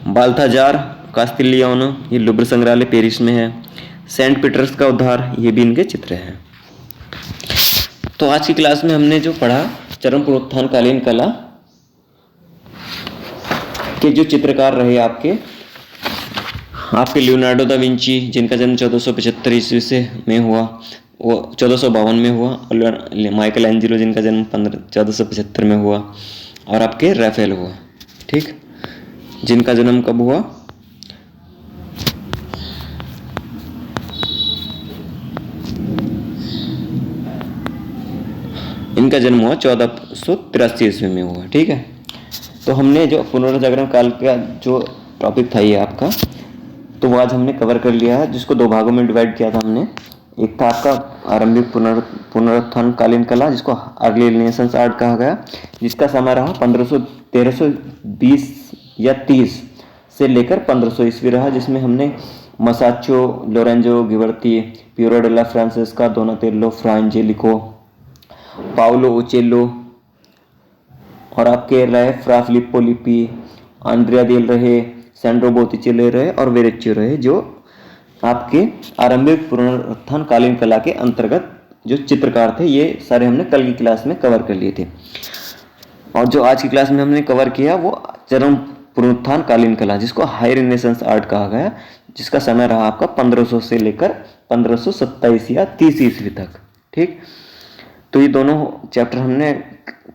बाल्थाजार कास्तिलियानो, ये लुब्र संग्रहालय पेरिस में है। सेंट पीटर्स का उद्धार, ये भी इनके चित्र हैं। तो आज की क्लास में हमने जो पढ़ा चरम पुनरुत्थानकालीन कला के जो चित्रकार रहे आपके लियोनार्डो दा विंची, जिनका जन्म 1475 ईस्वी से में हुआ, वो 1452 में हुआ, और माइकल एंजेलो जिनका जन्म 1475 में हुआ, और आपके राफेल हुआ, ठीक, जिनका जन्म कब हुआ, इनका जन्म हुआ 1483 ईस्वी में हुआ, ठीक है। तो हमने जो पुनर्जागरण काल का जो टॉपिक था ये आपका, तो वो आज हमने कवर कर लिया है, जिसको 2 भागों में डिवाइड किया था हमने। एक था आपका आरंभिक पुनरुत्थानकालीन कला, जिसको अर्ली रिनेसेंस आर्ट कहा गया, जिसका समय रहा 1320 या 30 से लेकर 1500 ईस्वी रहा, जिसमें हमने मसाचो, लोरेंजो गिवर्ती, पियरो डेला फ्रांसेस्का, दोनातेल्लो, फ्रा एंजेलिको, पाउलो उचेल्लो, और आपके रहे फ्रा फिलिप्पो लिपि, आंद्रिया देल रहे, सैंड्रो बोतिचेले रहे, और वेरेच्चो रहे, जो आपके आरंभिक पुनरुत्थानकालीन कला के अंतर्गत जो चित्रकार थे। ये सारे हमने कल की क्लास में कवर कर लिए थे, और जो आज की क्लास में हमने कवर किया वो चरम पुनरुत्थानकालीन कला, जिसको हाई रिनेसेंस आर्ट कहा गया, जिसका समय रहा आपका 1500 से लेकर 1527 या 30 ईस्वी तक, ठीक। तो ये दोनों चैप्टर हमने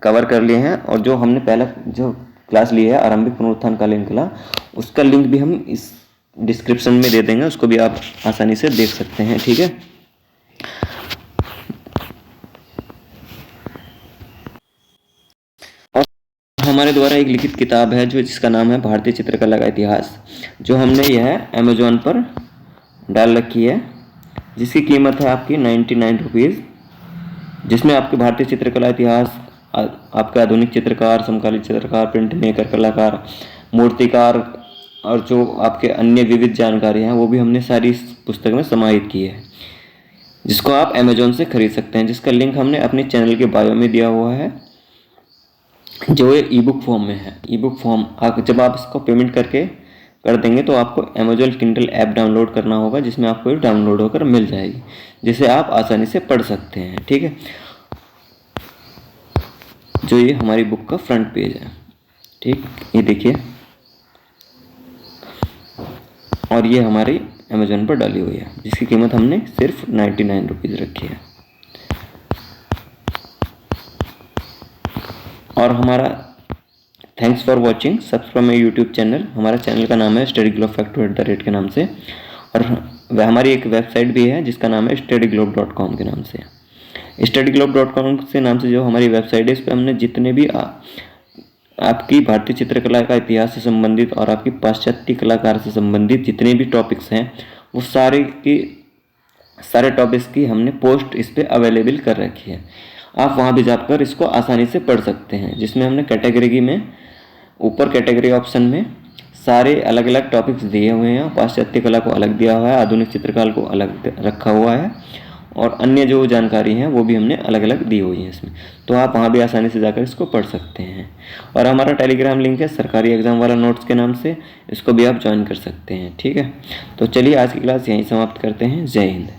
कवर कर लिए हैं, और जो हमने पहला जो क्लास ली है आरंभिक पुनरुत्थानकालीन कला, उसका लिंक भी हम इस डिस्क्रिप्शन में दे देंगे, उसको भी आप आसानी से देख सकते हैं, ठीक है। और हमारे द्वारा एक लिखित किताब है जो जिसका नाम है भारतीय चित्रकला का इतिहास, जो हमने यह अमेजोन पर डाल रखी है, जिसकी कीमत है आपकी 99 रुपीज़, जिसमें आपके भारतीय चित्रकला इतिहास, आपके आधुनिक चित्रकार, समकालीन चित्रकार, प्रिंट मेकर, कलाकार, मूर्तिकार, और जो आपके अन्य विविध जानकारी हैं वो भी हमने सारी इस पुस्तक में समाहित की है, जिसको आप अमेजोन से खरीद सकते हैं, जिसका लिंक हमने अपने चैनल के बायो में दिया हुआ है, जो ये ई बुक फॉर्म में है। ई बुक फॉर्म जब आप इसको पेमेंट करके कर देंगे तो आपको अमेजोन किंडल ऐप डाउनलोड करना होगा, जिसमें आपको ये डाउनलोड होकर मिल जाएगी, जिसे आप आसानी से पढ़ सकते हैं, ठीक है। जो ये हमारी बुक का फ्रंट पेज है, ठीक, ये देखिए, और ये हमारी अमेजोन पर डाली हुई है, जिसकी कीमत हमने सिर्फ 99 रुपीज़ रखी है। और हमारा thanks for watching, subscribe my YouTube channel. हमारा चैनल का नाम है स्टडी ग्लोब फैक्टो @ के नाम से, और वह हमारी एक वेबसाइट भी है जिसका नाम है studyglobe.com के नाम से। studyglobe.com से नाम से जो हमारी वेबसाइट है, इस पर हमने जितने भी आपकी भारतीय चित्रकला का इतिहास से संबंधित और आपकी पाश्चात्य कलाकार से संबंधित जितने भी टॉपिक्स हैं, वो सारे टॉपिक्स की हमने पोस्ट इस पर अवेलेबल कर रखी है। आप वहाँ भी जाकर इसको आसानी से पढ़ सकते हैं, जिसमें हमने कैटेगरी में ऊपर कैटेगरी ऑप्शन में सारे अलग अलग टॉपिक्स दिए हुए हैं। पाश्चात्य कला को अलग दिया हुआ है, आधुनिक चित्रकला को अलग रखा हुआ है, और अन्य जो जानकारी हैं वो भी हमने अलग अलग दी हुई हैं इसमें, तो आप वहाँ भी आसानी से जाकर इसको पढ़ सकते हैं। और हमारा टेलीग्राम लिंक है सरकारी एग्ज़ाम वाला नोट्स के नाम से, इसको भी आप ज्वाइन कर सकते हैं। ठीक है, तो चलिए आज की क्लास यहीं समाप्त करते हैं। जय हिंद।